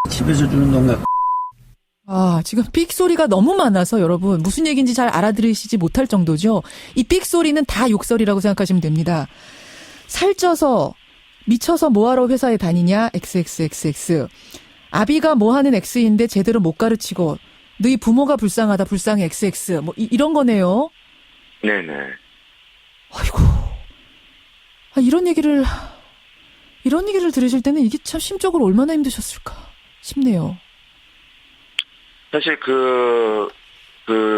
집에서 주는 돈 갖고. 지금 삑 소리가 너무 많아서 여러분 무슨 얘기인지 잘 알아들으시지 못할 정도죠. 이 삑 소리는 다 욕설이라고 생각하시면 됩니다. 살쪄서 미쳐서 뭐하러 회사에 다니냐 XXXX. 아비가 뭐하는 X인데 제대로 못 가르치고 너희 부모가 불쌍하다 불쌍해 XX. 뭐 이런 거네요. 네네. 아이고. 이런 얘기를 들으실 때는 이게 참 심적으로 얼마나 힘드셨을까 싶네요. 사실 그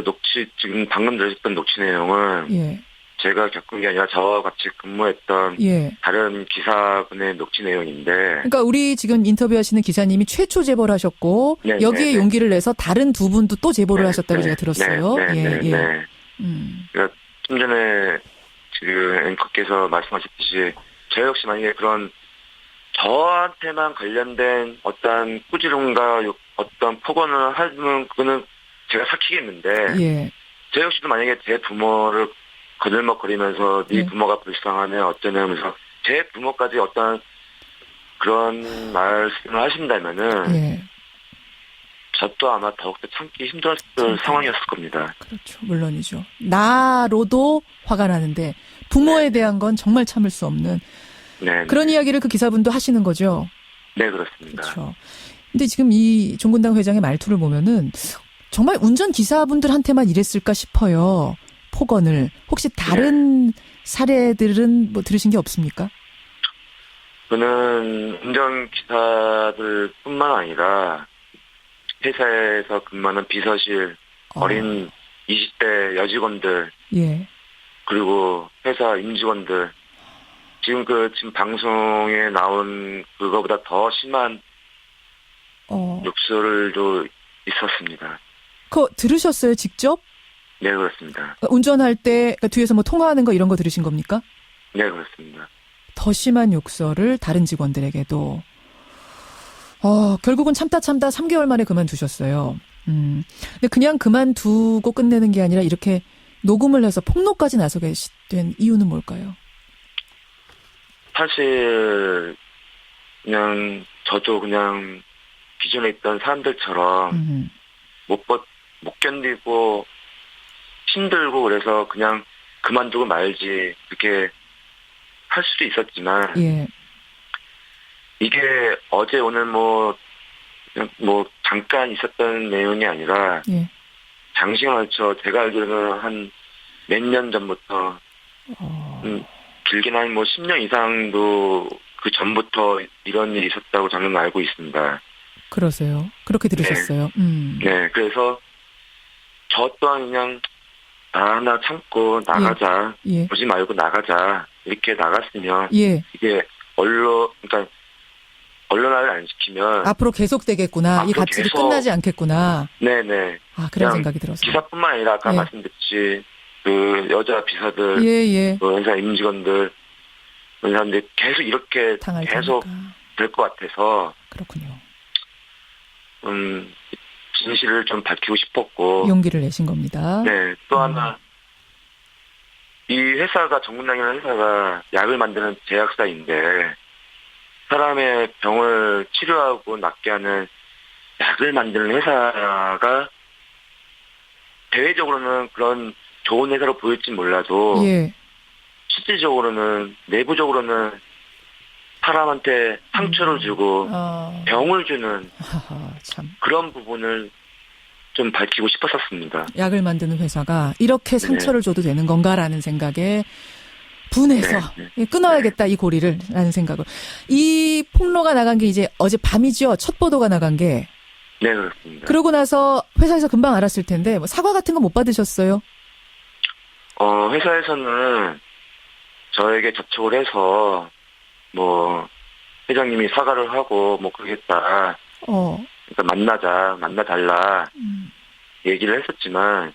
녹취, 지금 방금 들으셨던 녹취 내용은 제가 겪은 게 아니라 저와 같이 근무했던 다른 기사분의 녹취 내용인데. 그러니까 우리 지금 인터뷰하시는 기사님이 최초 제보를 하셨고 여기에 용기를 내서 다른 두 분도 또 제보를 하셨다고 제가 들었어요. 그러니까 좀 전에 지금 앵커께서 말씀하셨듯이 저 역시 만약에 그런 저한테만 관련된 어떤 꾸지름과 어떤 폭언을 하면 그거는 제가 삭히겠는데 저 역시도 만약에 제 부모를 거들먹거리면서 네 부모가 불쌍하네 어쩌냐 하면서 제 부모까지 어떤 그런 말씀을 하신다면은 저도 아마 더욱더 참기 힘들었을 상황이었을 겁니다. 그렇죠. 물론이죠. 나로도 화가 나는데 부모에 대한 건 정말 참을 수 없는 그런 이야기를 그 기사분도 하시는 거죠. 네, 그렇습니다. 그렇죠. 근데 지금 이 종군당 회장의 말투를 보면은 정말 운전기사분들한테만 이랬을까 싶어요. 폭언을. 혹시 다른 사례들은 뭐 들으신 게 없습니까? 저는 운전기사들뿐만 아니라 회사에서 근무하는 비서실, 어린 20대 여직원들, 그리고 회사 임직원들, 지금 방송에 나온 그거보다 더 심한 욕설도 있었습니다. 그거 들으셨어요, 직접? 네, 그렇습니다. 운전할 때 그러니까 뒤에서 뭐 통화하는 거 이런 거 들으신 겁니까? 네, 그렇습니다. 더 심한 욕설을 다른 직원들에게도. 결국은 참다 3개월 만에 그만두셨어요. 근데 그냥 그만두고 끝내는 게 아니라 이렇게 녹음을 해서 폭로까지 나서게 된 이유는 뭘까요? 사실 저도 그냥 기존에 있던 사람들처럼 못 견디고 힘들고 그래서 그냥 그만두고 말지 그렇게 할 수도 있었지만 예. 이게 어제 오늘 뭐 잠깐 있었던 내용이 아니라 예. 장시간 걸쳐 제가 알기로는 한 몇 년 전부터 길게는 한 뭐 10년 이상도 그 전부터 이런 일이 있었다고 저는 알고 있습니다. 그러세요. 그렇게 들으셨어요. 네, 그래서 저 또한 그냥 하나 참고 나가자. 예. 보지 말고 나가자. 이렇게 나갔으면 예. 이게 그러니까 언론화를 안 시키면 앞으로 계속되겠구나. 이 갑질이 계속 끝나지 않겠구나. 네네. 그런 생각이 들었어요. 기사뿐만 아니라 아까 예. 말씀드렸듯이 그 여자 비서들, 예. 그 회사 임직원들, 그런 사람들이 계속 이렇게 당할 계속 테니까. 될 것 같아서 그렇군요. 진실을 좀 밝히고 싶었고. 용기를 내신 겁니다. 네, 또 하나 이 회사가 정문당이라는 회사가 약을 만드는 제약사인데 사람의 병을 치료하고 낫게 하는 약을 만드는 회사가 대외적으로는 그런 좋은 회사로 보일진 몰라도 예. 실질적으로는 내부적으로는 사람한테 상처를 주고 병을 주는 참. 그런 부분을 좀 밝히고 싶었었습니다. 약을 만드는 회사가 이렇게 상처를 줘도 되는 건가라는 생각에 분해서 끊어야겠다 이 고리를 라는 생각을. 이 폭로가 나간 게 이제 어제 밤이죠. 첫 보도가 나간 게. 네, 그렇습니다. 그러고 나서 회사에서 금방 알았을 텐데 뭐 사과 같은 거 못 받으셨어요? 회사에서는 저에게 접촉을 해서 뭐 회장님이 사과를 하고 뭐 그러겠다. 그러니까 만나달라 얘기를 했었지만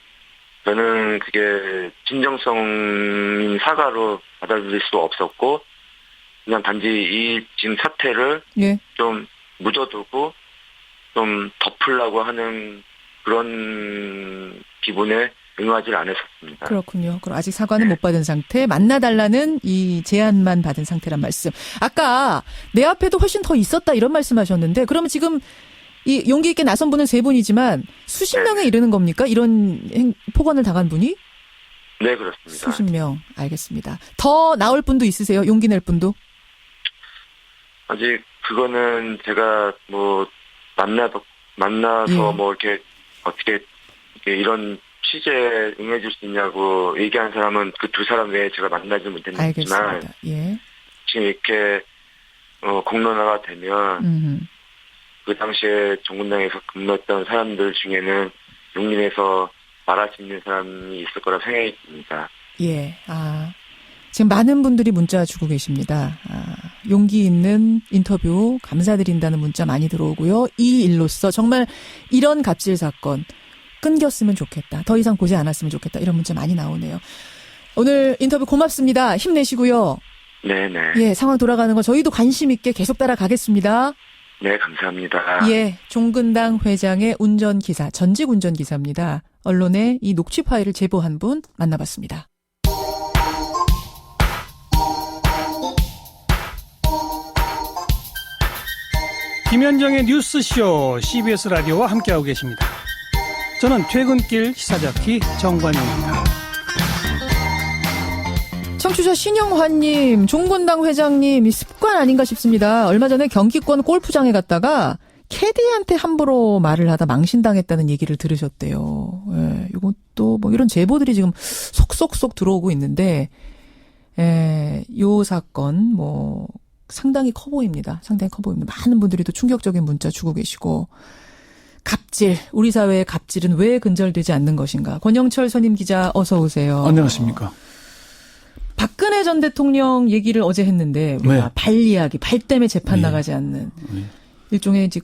저는 그게 진정성인 사과로 받아들일 수 없었고 그냥 단지 이 지금 사태를 좀 묻어두고 좀 덮으려고 하는 그런 기분에 응하지 않았었습니다. 그렇군요. 그럼 아직 사과는 못 받은 상태, 만나달라는 이 제안만 받은 상태란 말씀. 아까 내 앞에도 훨씬 더 있었다 이런 말씀하셨는데 그러면 지금 이 용기 있게 나선 분은 세 분이지만 수십 명에 이르는 겁니까? 이런 폭언을 당한 분이? 네, 그렇습니다. 수십 명. 알겠습니다. 더 나올 분도 있으세요? 용기 낼 분도? 아직 그거는 제가 뭐 만나서 뭐 이렇게 어떻게 이런 취재에 응해줄 수 있냐고 얘기한 사람은 그 두 사람 외에 제가 만나지 못했지만 알겠습니다. 예. 지금 이렇게 공론화가 되면 그 당시에 정군당에서 근무했던 사람들 중에는 용기 내서 말할 수 있는 사람이 있을 거라 생각이 듭니다. 예. 지금 많은 분들이 문자 주고 계십니다. 용기 있는 인터뷰 감사드린다는 문자 많이 들어오고요. 이 일로써 정말 이런 갑질 사건 끊겼으면 좋겠다. 더 이상 보지 않았으면 좋겠다. 이런 문자 많이 나오네요. 오늘 인터뷰 고맙습니다. 힘내시고요. 네네. 예, 상황 돌아가는 거 저희도 관심 있게 계속 따라가겠습니다. 네, 감사합니다. 예, 종근당 회장의 운전기사, 전직 운전기사입니다. 언론에 이 녹취 파일을 제보한 분 만나봤습니다. 김현정의 뉴스쇼 CBS 라디오와 함께하고 계십니다. 저는 퇴근길 시사자키 정관용입니다. 청취자 신영환님, 종근당 회장님 이 습관 아닌가 싶습니다. 얼마 전에 경기권 골프장에 갔다가 캐디한테 함부로 말을 하다 망신당했다는 얘기를 들으셨대요. 예, 이것도 뭐 이런 제보들이 지금 속속속 들어오고 있는데, 요 사건 뭐 상당히 커 보입니다. 상당히 커 보입니다. 많은 분들이 또 충격적인 문자 주고 계시고. 갑질, 우리 사회의 갑질은 왜 근절되지 않는 것인가. 권영철 선임 기자 어서 오세요. 안녕하십니까. 박근혜 전 대통령 얘기를 어제 했는데 우리가 발 이야기, 발 때문에 재판 나가지 않는 일종의 이제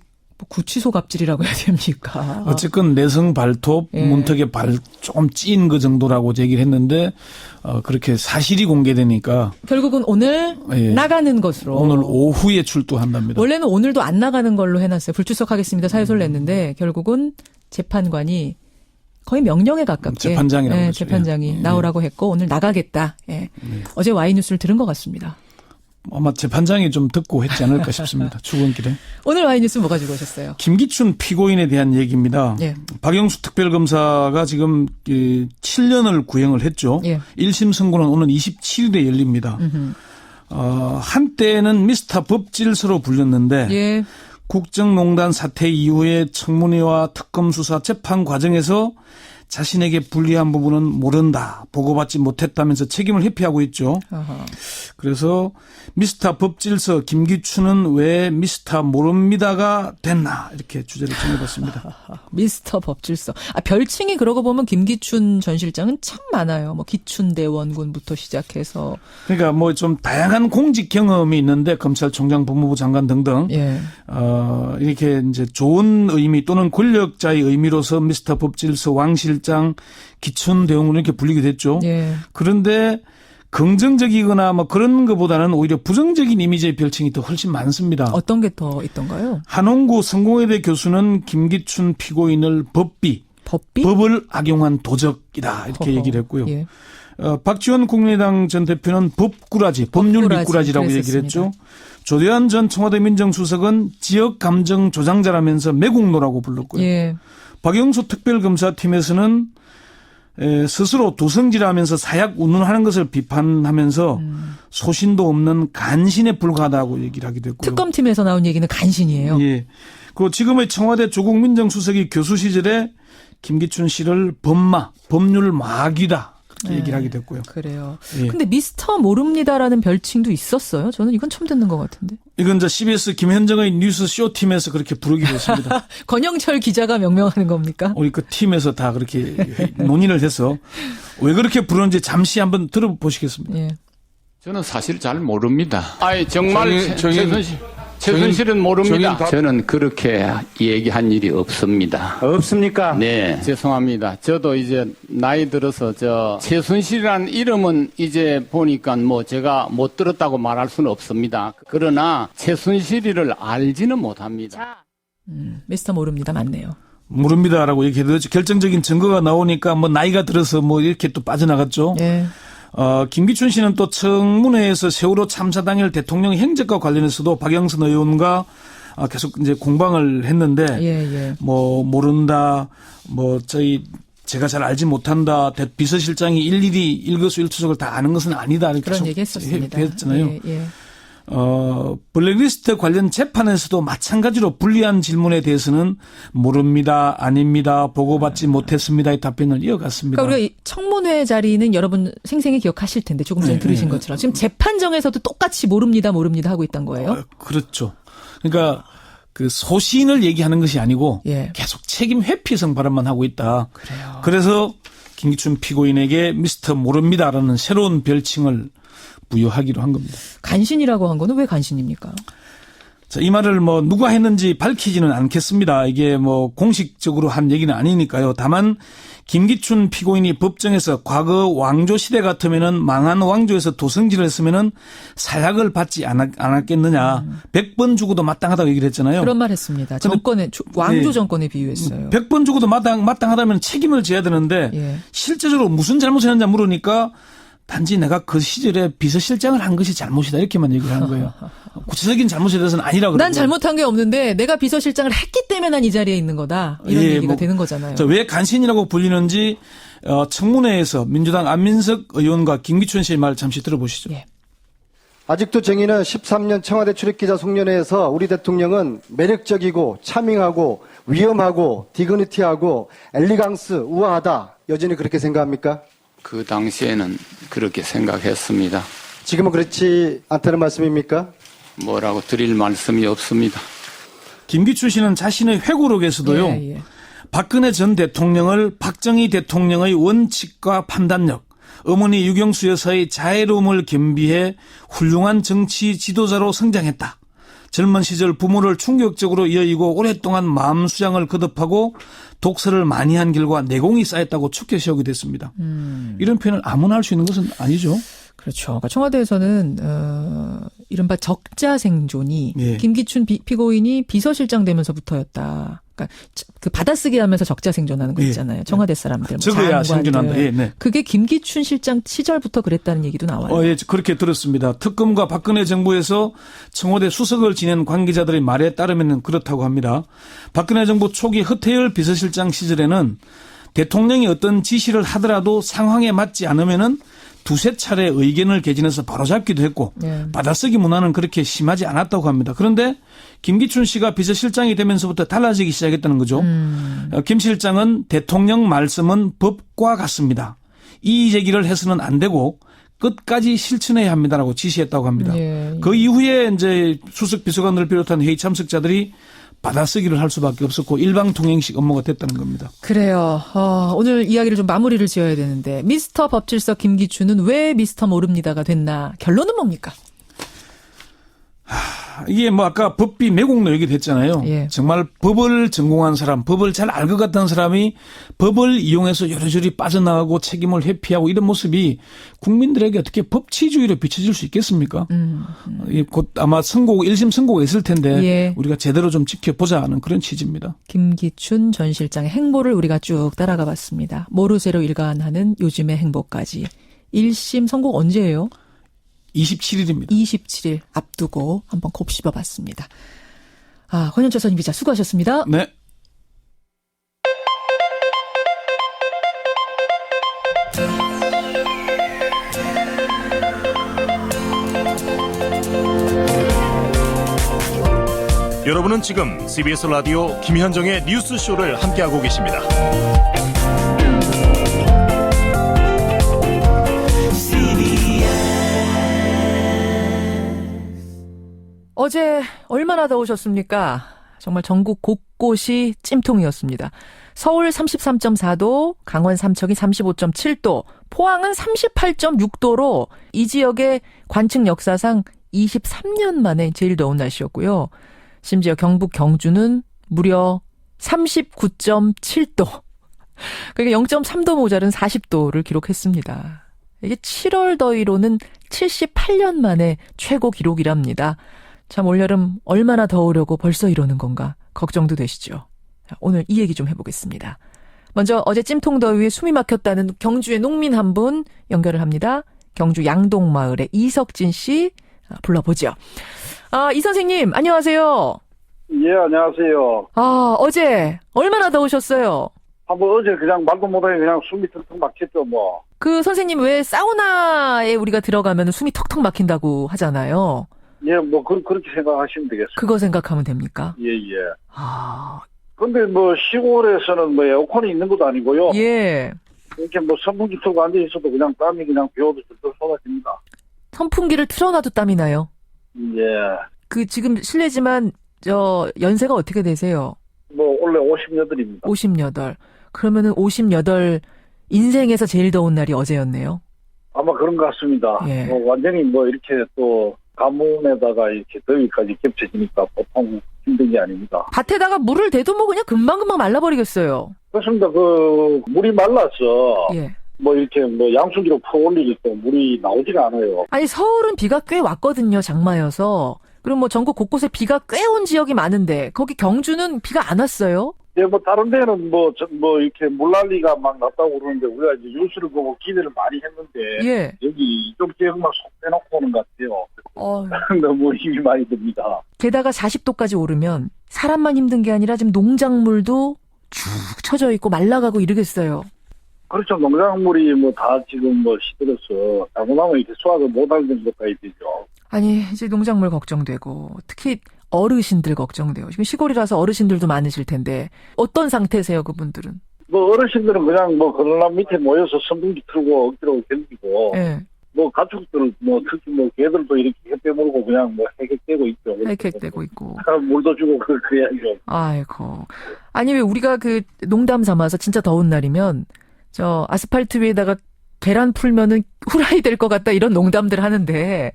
구치소 갑질이라고 해야 됩니까? 어쨌건 내성 발톱, 문턱에 발 조금 찐 그 정도라고 얘기를 했는데 그렇게 사실이 공개되니까 결국은 오늘 나가는 것으로 오늘 오후에 출두한답니다. 원래는 오늘도 안 나가는 걸로 해놨어요. 불출석하겠습니다. 사유서를 냈는데 결국은 재판관이 거의 명령에 가깝게 재판장이라고 재판장이 나오라고 했고 오늘 나가겠다. 어제 와이뉴스를 들은 것 같습니다. 아마 재판장이 좀 듣고 했지 않을까 싶습니다. 출근길에. 오늘 와이뉴스 뭐 가지고 오셨어요? 김기춘 피고인에 대한 얘기입니다. 예. 박영수 특별검사가 지금 7년을 구형을 했죠. 예. 1심 선고는 오늘 27일에 열립니다. 한때는 미스터 법질서로 불렸는데 예. 국정농단 사태 이후에 청문회와 특검 수사 재판 과정에서 자신에게 불리한 부분은 모른다, 보고받지 못했다면서 책임을 회피하고 있죠. 어허. 그래서 미스터 법질서 김기춘은 왜 미스터 모릅니다가 됐나 이렇게 주제를 정해봤습니다. 미스터 법질서. 별칭이 그러고 보면 김기춘 전 실장은 참 많아요. 뭐 기춘대원군부터 시작해서. 그러니까 뭐 좀 다양한 공직 경험이 있는데 검찰총장, 법무부 장관 등등. 예. 이렇게 이제 좋은 의미 또는 권력자의 의미로서 미스터 법질서, 왕 실장, 기춘대원군 이렇게 불리게 됐죠. 예. 그런데 긍정적이거나 뭐 그런 것보다는 오히려 부정적인 이미지의 별칭이 더 훨씬 많습니다. 어떤 게 더 있던가요? 한홍구 성공회대 교수는 김기춘 피고인을 법을 악용한 도적이다 이렇게 허허. 얘기를 했고요. 예. 박지원 국민의당 전 대표는 법률 미꾸라지라고 얘기를 했죠. 조대환 전 청와대 민정수석은 지역 감정 조장자라면서 매국노라고 불렀고요. 예. 박영수 특별검사팀에서는 스스로 도성질하면서 사약 운운하는 것을 비판하면서 소신도 없는 간신에 불과하다고 얘기를 하기도 했고요. 특검팀에서 나온 얘기는 간신이에요. 예. 그 지금의 청와대 조국 민정수석이 교수 시절에 김기춘 씨를 법률 마귀다 그렇게 얘기를 하기도 했고요. 그래요. 예. 근데 미스터 모릅니다라는 별칭도 있었어요. 저는 이건 처음 듣는 것 같은데. 이건 이제 CBS 김현정의 뉴스 쇼 팀에서 그렇게 부르기로 했습니다. 권영철 기자가 명명하는 겁니까? 우리 그 팀에서 다 그렇게 논의를 해서 왜 그렇게 부르는지 잠시 한번 들어보시겠습니다. 예. 저는 사실 잘 모릅니다. 아이 정말 최순실은 모릅니다. 저는 그렇게 얘기한 일이 없습니다. 없습니까? 네, 죄송합니다. 저도 이제 나이 들어서 최순실이라는 이름은 이제 보니까 뭐 제가 못 들었다고 말할 수는 없습니다. 그러나 최순실이를 알지는 못합니다. 미스터 모릅니다. 맞네요. 모릅니다라고 얘기해도 결정적인 증거가 나오니까 뭐 나이가 들어서 뭐 이렇게 또 빠져나갔죠. 예. 김기춘 씨는 또 청문회에서 세월호 참사 당일 대통령 행적과 관련해서도 박영선 의원과 계속 이제 공방을 했는데, 예. 뭐 모른다, 뭐 제가 잘 알지 못한다, 비서실장이 일일이 일거수일투족을 다 아는 것은 아니다 이렇게 그런 얘기 했었습니다. 했잖아요. 예. 블랙리스트 관련 재판에서도 마찬가지로 불리한 질문에 대해서는 모릅니다, 아닙니다, 보고받지 못했습니다의 답변을 이어갔습니다. 그러니까 우리가 청문회 자리는 여러분 생생히 기억하실 텐데 조금 전에 들으신 것처럼 지금 재판정에서도 똑같이 모릅니다 하고 있던 거예요? 그렇죠. 그러니까 그 소신을 얘기하는 것이 아니고 예. 계속 책임 회피성 발언만 하고 있다. 그래요. 그래서 김기춘 피고인에게 미스터 모릅니다라는 새로운 별칭을 부여하기로 한 겁니다. 간신이라고 한 거는 왜 간신입니까? 자, 이 말을 뭐 누가 했는지 밝히지는 않겠습니다. 이게 뭐 공식적으로 한 얘기는 아니니까요. 다만 김기춘 피고인이 법정에서 과거 왕조 시대 같으면은 망한 왕조에서 도성질을 했으면은 사약을 받지 않았겠느냐. 100번 죽어도 마땅하다고 얘기를 했잖아요. 그런 말 했습니다. 왕조 네. 정권에 비유했어요. 100번 죽어도 마땅하다면 책임을 져야 되는데 예. 실제적으로 무슨 잘못을 했는지 물으니까 단지 내가 그 시절에 비서실장을 한 것이 잘못이다 이렇게만 얘기를 하는 거예요. 구체적인 잘못에 대해서는 아니라고. 난 잘못한 게 없는데 내가 비서실장을 했기 때문에 난 이 자리에 있는 거다. 이런 얘기가 되는 거잖아요. 왜 간신이라고 불리는지 청문회에서 민주당 안민석 의원과 김기춘 씨의 말 잠시 들어보시죠. 예. 아직도 정의는 13년 청와대 출입기자 송년회에서 우리 대통령은 매력적이고 차밍하고 위험하고 디그니티하고 엘리강스 우아하다. 여전히 그렇게 생각합니까? 그 당시에는 그렇게 생각했습니다. 지금은 그렇지 않다는 말씀입니까? 뭐라고 드릴 말씀이 없습니다. 김기춘 씨는 자신의 회고록에서도요. 예. 박근혜 전 대통령을 박정희 대통령의 원칙과 판단력, 어머니 유경수 여사의 자애로움을 겸비해 훌륭한 정치 지도자로 성장했다. 젊은 시절 부모를 충격적으로 이어이고 오랫동안 마음 수양을 거듭하고 독서를 많이 한 결과 내공이 쌓였다고 축켜 세우게 됐습니다. 이런 표현을 아무나 할 수 있는 것은 아니죠. 그렇죠. 그러니까 청와대에서는 이른바 적자 생존이 예. 김기춘 피고인이 비서실장 되면서부터였다. 그러니까 그 받아쓰기 하면서 적자 생존하는 거 있잖아요. 청와대 사람들. 적어야 생존한다. 예, 네. 그게 김기춘 실장 시절부터 그랬다는 얘기도 나와요. 예, 그렇게 들었습니다. 특검과 박근혜 정부에서 청와대 수석을 지낸 관계자들의 말에 따르면 그렇다고 합니다. 박근혜 정부 초기 허태열 비서실장 시절에는 대통령이 어떤 지시를 하더라도 상황에 맞지 않으면은 두세 차례 의견을 개진해서 바로잡기도 했고 받아쓰기 문화는 그렇게 심하지 않았다고 합니다. 그런데 김기춘 씨가 비서실장이 되면서부터 달라지기 시작했다는 거죠. 김 실장은 대통령 말씀은 법과 같습니다. 이의 제기를 해서는 안 되고 끝까지 실천해야 합니다라고 지시했다고 합니다. 그 이후에 이제 수석 비서관을 비롯한 회의 참석자들이 받아쓰기를 할 수밖에 없었고 일방통행식 업무가 됐다는 겁니다. 그래요. 오늘 이야기를 좀 마무리를 지어야 되는데 미스터 법질서 김기춘은 왜 미스터 모릅니다가 됐나. 결론은 뭡니까? 이게 뭐 아까 법비 매국노 얘기도 했잖아요. 예. 정말 법을 전공한 사람, 법을 잘 알 것 같다는 사람이 법을 이용해서 요리조리 빠져나가고 책임을 회피하고 이런 모습이 국민들에게 어떻게 법치주의로 비춰질 수 있겠습니까? 곧 아마 1심 선고가 있을 텐데 예. 우리가 제대로 좀 지켜보자 하는 그런 취지입니다. 김기춘 전 실장의 행보를 우리가 쭉 따라가 봤습니다. 모르쇠로 일관하는 요즘의 행보까지. 1심 선고 언제예요? 27일입니다. 27일 앞두고 한번 곱씹어봤습니다. 권현철 선임 기자 수고하셨습니다. 네. 여러분은 지금 CBS 라디오 김현정의 뉴스쇼를 함께하고 계십니다. 어제 얼마나 더우셨습니까? 정말 전국 곳곳이 찜통이었습니다. 서울 33.4도, 강원 삼척이 35.7도, 포항은 38.6도로 이 지역의 관측 역사상 23년 만에 제일 더운 날씨였고요. 심지어 경북 경주는 무려 39.7도. 그러니까 0.3도 모자른 40도를 기록했습니다. 이게 7월 더위로는 78년 만에 최고 기록이랍니다. 참 올여름 얼마나 더우려고 벌써 이러는 건가 걱정도 되시죠. 오늘 이 얘기 좀 해보겠습니다. 먼저 어제 찜통더위에 숨이 막혔다는 경주의 농민 한 분 연결을 합니다. 경주 양동마을의 이석진 씨 불러보죠. 이 선생님 안녕하세요. 예, 안녕하세요. 어제 얼마나 더우셨어요? 뭐 어제 그냥 말도 못하게 그냥 숨이 턱턱 막혔죠 뭐. 그 선생님 왜 사우나에 우리가 들어가면 숨이 턱턱 막힌다고 하잖아요. 예, 뭐 그렇게 생각하시면 되겠습니다. 그거 생각하면 됩니까? 예. 근데 뭐 시골에서는 뭐 에어컨이 있는 것도 아니고요. 예. 이렇게 뭐 선풍기 틀고 앉아 있어도 그냥 땀이 그냥 비오도 줄줄 쏟아집니다. 선풍기를 틀어놔도 땀이 나요? 예. 그 지금 실례지만 연세가 어떻게 되세요? 뭐 원래 58입니다. 58. 그러면은 58 인생에서 제일 더운 날이 어제였네요. 아마 그런 것 같습니다. 예. 뭐 완전히 뭐 이렇게 또 가뭄에다가 이렇게 더위까지 겹쳐지니까 보통 힘든 게 아닙니다. 밭에다가 물을 대도 뭐 그냥 금방금방 말라버리겠어요. 그렇습니다. 그 물이 말라서 예. 뭐 이렇게 뭐 양수기로 퍼올리니까 물이 나오지가 않아요. 아니 서울은 비가 꽤 왔거든요. 장마여서. 그럼 뭐 전국 곳곳에 비가 꽤 온 지역이 많은데 거기 경주는 비가 안 왔어요? 예, 뭐 다른 데는 뭐 이렇게 물난리가 막 났다고 그러는데 우리가 이제 뉴스를 보고 기대를 많이 했는데 예. 여기 이쪽 지역만 속 빼놓고 오는 것 같아요. 너무 힘이 많이 듭니다. 게다가 40도까지 오르면 사람만 힘든 게 아니라 지금 농작물도 쭉 처져 있고 말라가고 이러겠어요. 그렇죠. 농작물이 뭐 다 지금 뭐 시들어서 잘못하면 이렇게 수확을 못할 정도까지 되죠. 아니 이제 농작물 걱정되고 특히 어르신들 걱정돼요. 지금 시골이라서 어르신들도 많으실 텐데 어떤 상태세요, 그분들은? 뭐 어르신들은 그냥 뭐 그늘나무 밑에 모여서 선풍기 틀고 억지로 견디고, 네. 뭐 가축들 뭐 특히 뭐 개들도 이렇게 햇볕 물고 그냥 뭐 해객되고 있죠. 해객되고 있고. 물도 주고 그래야죠. 아이고. 아니 왜 우리가 그 농담 삼아서 진짜 더운 날이면 저 아스팔트 위에다가 계란 풀면은 후라이 될 것 같다 이런 농담들 하는데.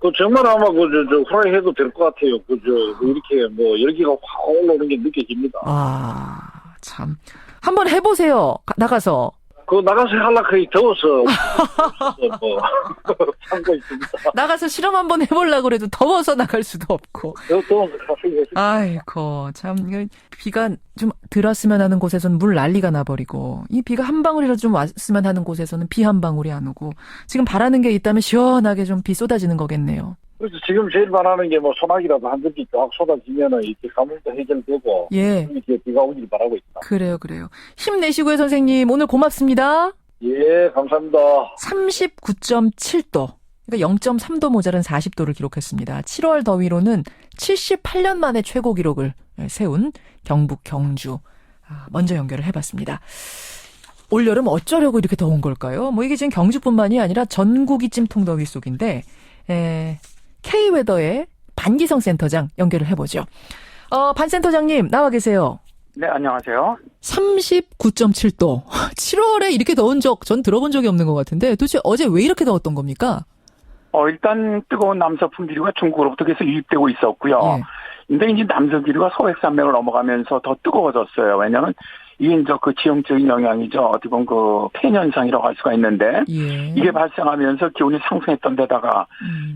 그 정말 아마 저 후라이 해도 될 것 같아요. 이렇게 뭐 열기가 확 올라오는 게 느껴집니다. 참. 한번 해보세요. 나가서. 그거 나가서 하려고 더워서 뭐 참고 있습니다. 나가서 실험 한번 해보려고 그래도 더워서 나갈 수도 없고. 더워서 가서 아이고, 참, 비가 좀 들었으면 하는 곳에서는 물 난리가 나버리고, 이 비가 한 방울이라도 좀 왔으면 하는 곳에서는 비 한 방울이 안 오고, 지금 바라는 게 있다면 시원하게 좀 비 쏟아지는 거겠네요. 그래서 지금 제일 바라는 게 뭐 소나기라도 한 점씩 쫙 쏟아지면은 이렇게 가뭄도 해결되고, 예. 이렇게 비가 오길 바라고 있다. 그래요. 힘내시고요, 선생님. 오늘 고맙습니다. 예, 감사합니다. 39.7도. 그러니까 0.3도 모자란 40도를 기록했습니다. 7월 더위로는 78년 만에 최고 기록을 세운 경북 경주. 먼저 연결을 해봤습니다. 올여름 어쩌려고 이렇게 더운 걸까요? 뭐 이게 지금 경주뿐만이 아니라 전국이 찜통더위 속인데, K웨더의 반기성 센터장 연결을 해보죠. 반 센터장님 나와 계세요. 네, 안녕하세요. 39.7도. 7월에 이렇게 더운 적 전 들어본 적이 없는 것 같은데 도대체 어제 왜 이렇게 더웠던 겁니까? 일단 뜨거운 남서풍 기류가 중국으로부터 계속 유입되고 있었고요. 예. 근데 이제 남서 기류가 소백산맥을 넘어가면서 더 뜨거워졌어요. 왜냐하면 이게 이제 그 지형적인 영향이죠. 어떻게 보면 그 팬 현상이라고 할 수가 있는데 예. 이게 발생하면서 기온이 상승했던 데다가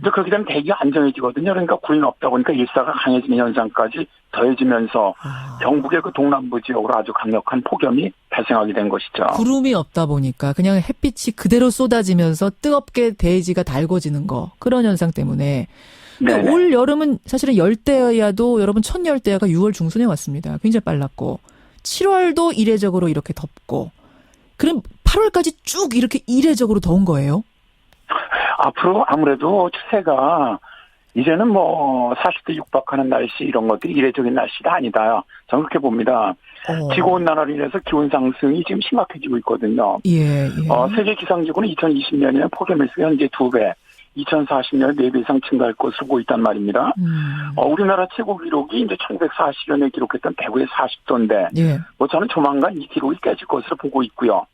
이제 그렇게 되면 대기가 안정해지거든요. 그러니까 구름이 없다 보니까 일사가 강해지는 현상까지 더해지면서 경북의 그 동남부 지역으로 아주 강력한 폭염이 발생하게 된 것이죠. 구름이 없다 보니까 그냥 햇빛이 그대로 쏟아지면서 뜨겁게 대지가 달궈지는 거. 그런 현상 때문에. 그러니까 올 여름은 사실은 열대야도 여러분 첫 열대야가 6월 중순에 왔습니다. 굉장히 빨랐고. 7월도 이례적으로 이렇게 덥고. 그럼 8월까지 쭉 이렇게 이례적으로 더운 거예요? 앞으로 아무래도 추세가 이제는 뭐 40대 육박하는 날씨 이런 것들이 이례적인 날씨가 아니다. 저는 그렇게 봅니다. 지구온난화로 인해서 기온 상승이 지금 심각해지고 있거든요. 예. 세계 기상기구는 2020년에는 폭염일수가 현재 2배, 2040년에 4배 이상 증가할 것으로 보고 있단 말입니다. 우리나라 최고 기록이 이제 1940년에 기록했던 대구의 40도인데, 예. 뭐 저는 조만간 이 기록이 깨질 것으로 보고 있고요.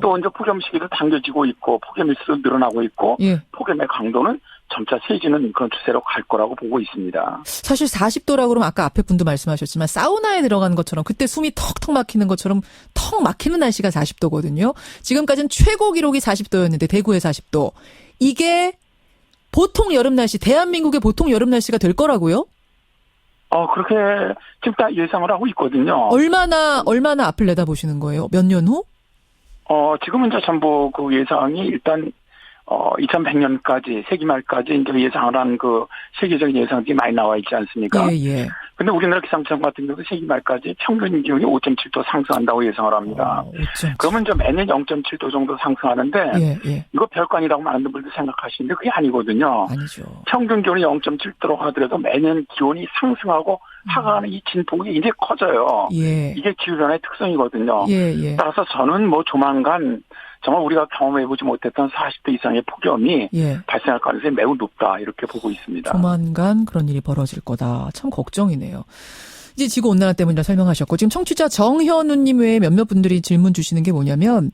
또 이제 폭염 시기도 당겨지고 있고, 폭염일수도 늘어나고 있고, 예. 폭염의 강도는 점차 세지는 그런 추세로 갈 거라고 보고 있습니다. 사실 40도라고 그러면 아까 앞에 분도 말씀하셨지만 사우나에 들어가는 것처럼 그때 숨이 턱턱 막히는 것처럼 턱 막히는 날씨가 40도거든요. 지금까지는 최고 기록이 40도였는데 대구의 40도. 이게 보통 여름 날씨, 대한민국의 보통 여름 날씨가 될 거라고요? 그렇게 지금 다 예상을 하고 있거든요. 얼마나 앞을 내다보시는 거예요? 몇 년 후? 지금은 이제 전부 그 예상이 일단 2100년까지, 세기 말까지 이제 예상을 한 그 세계적인 예상이 많이 나와 있지 않습니까? 예. 근데 우리나라 기상청 같은 경우도 세기 말까지 평균 기온이 5.7도 상승한다고 예상을 합니다. 그러면 좀 매년 0.7도 정도 상승하는데, 예. 이거 별거 아니라고 많은 분들도 생각하시는데 그게 아니거든요. 아니죠. 평균 기온이 0.7도로 하더라도 매년 기온이 상승하고 하강하는 이 진폭이 이제 커져요. 예. 이게 기후변화의 특성이거든요. 예. 따라서 저는 뭐 조만간 정말 우리가 경험해보지 못했던 40도 이상의 폭염이 발생할 가능성이 매우 높다 이렇게 보고 있습니다. 조만간 그런 일이 벌어질 거다. 참 걱정이네요. 이제 지구온난화 때문이라 설명하셨고 지금 청취자 정현우님 외에 몇몇 분들이 질문 주시는 게 뭐냐면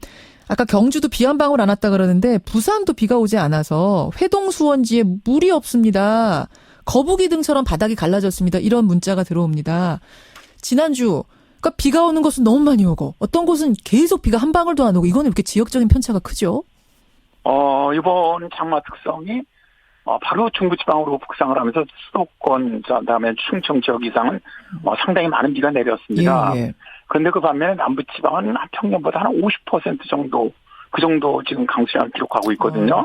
아까 경주도 비 한 방울 안 왔다 그러는데 부산도 비가 오지 않아서 회동 수원지에 물이 없습니다. 거북이 등처럼 바닥이 갈라졌습니다. 이런 문자가 들어옵니다. 지난주 그러니까 비가 오는 곳은 너무 많이 오고 어떤 곳은 계속 비가 한 방울도 안 오고 이거는 이렇게 지역적인 편차가 크죠? 이번 장마 특성이 바로 중부지방으로 북상을 하면서 수도권, 그다음에 충청 지역 이상은 상당히 많은 비가 내렸습니다. 그런데 그 반면에 남부지방은 평년보다 한 50% 정도 그 정도 지금 강수량을 기록하고 있거든요.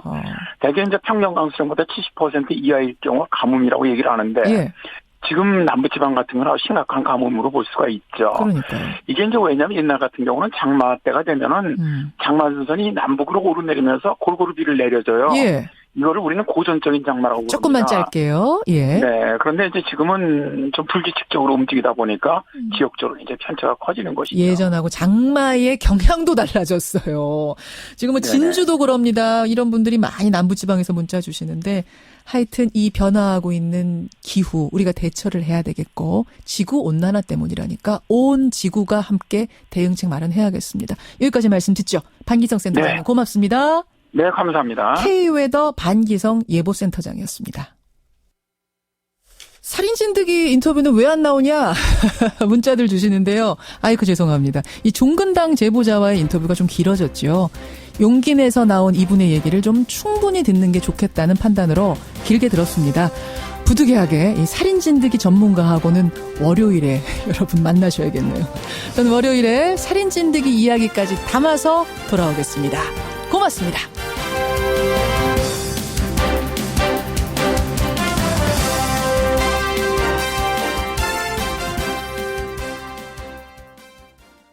대개 이제 평년 강수량보다 70% 이하일 경우 가뭄이라고 얘기를 하는데 지금 남부지방 같은 경우는 심각한 가뭄으로 볼 수가 있죠. 그러니까요. 이게 이제 왜냐면 옛날 같은 경우는 장마 때가 되면은 장마 전선이 남북으로 오르내리면서 골고루 비를 내려줘요. 이거를 우리는 고전적인 장마라고 조금만 부릅니다. 짧게요. 예. 네. 그런데 이제 지금은 좀 불규칙적으로 움직이다 보니까 지역적으로 이제 편차가 커지는 것이죠. 예전하고 장마의 경향도 달라졌어요. 지금은 진주도 그럽니다. 이런 분들이 많이 남부지방에서 문자 주시는데 하여튼 이 변화하고 있는 기후 우리가 대처를 해야 되겠고 지구온난화 때문이라니까 온 지구가 함께 대응책 마련해야겠습니다. 여기까지 말씀 듣죠. 반기성 센터장님 고맙습니다. 네, 감사합니다. K웨더 반기성 예보센터장이었습니다. 살인진드기 인터뷰는 왜 안 나오냐 문자들 주시는데요. 아이고 죄송합니다. 이 종근당 제보자와의 인터뷰가 좀 길어졌죠. 용기 내서 나온 이분의 얘기를 좀 충분히 듣는 게 좋겠다는 판단으로 길게 들었습니다. 부득이하게 이 살인진드기 전문가하고는 월요일에 여러분 만나셔야겠네요. 저는 월요일에 살인진드기 이야기까지 담아서 돌아오겠습니다. 고맙습니다.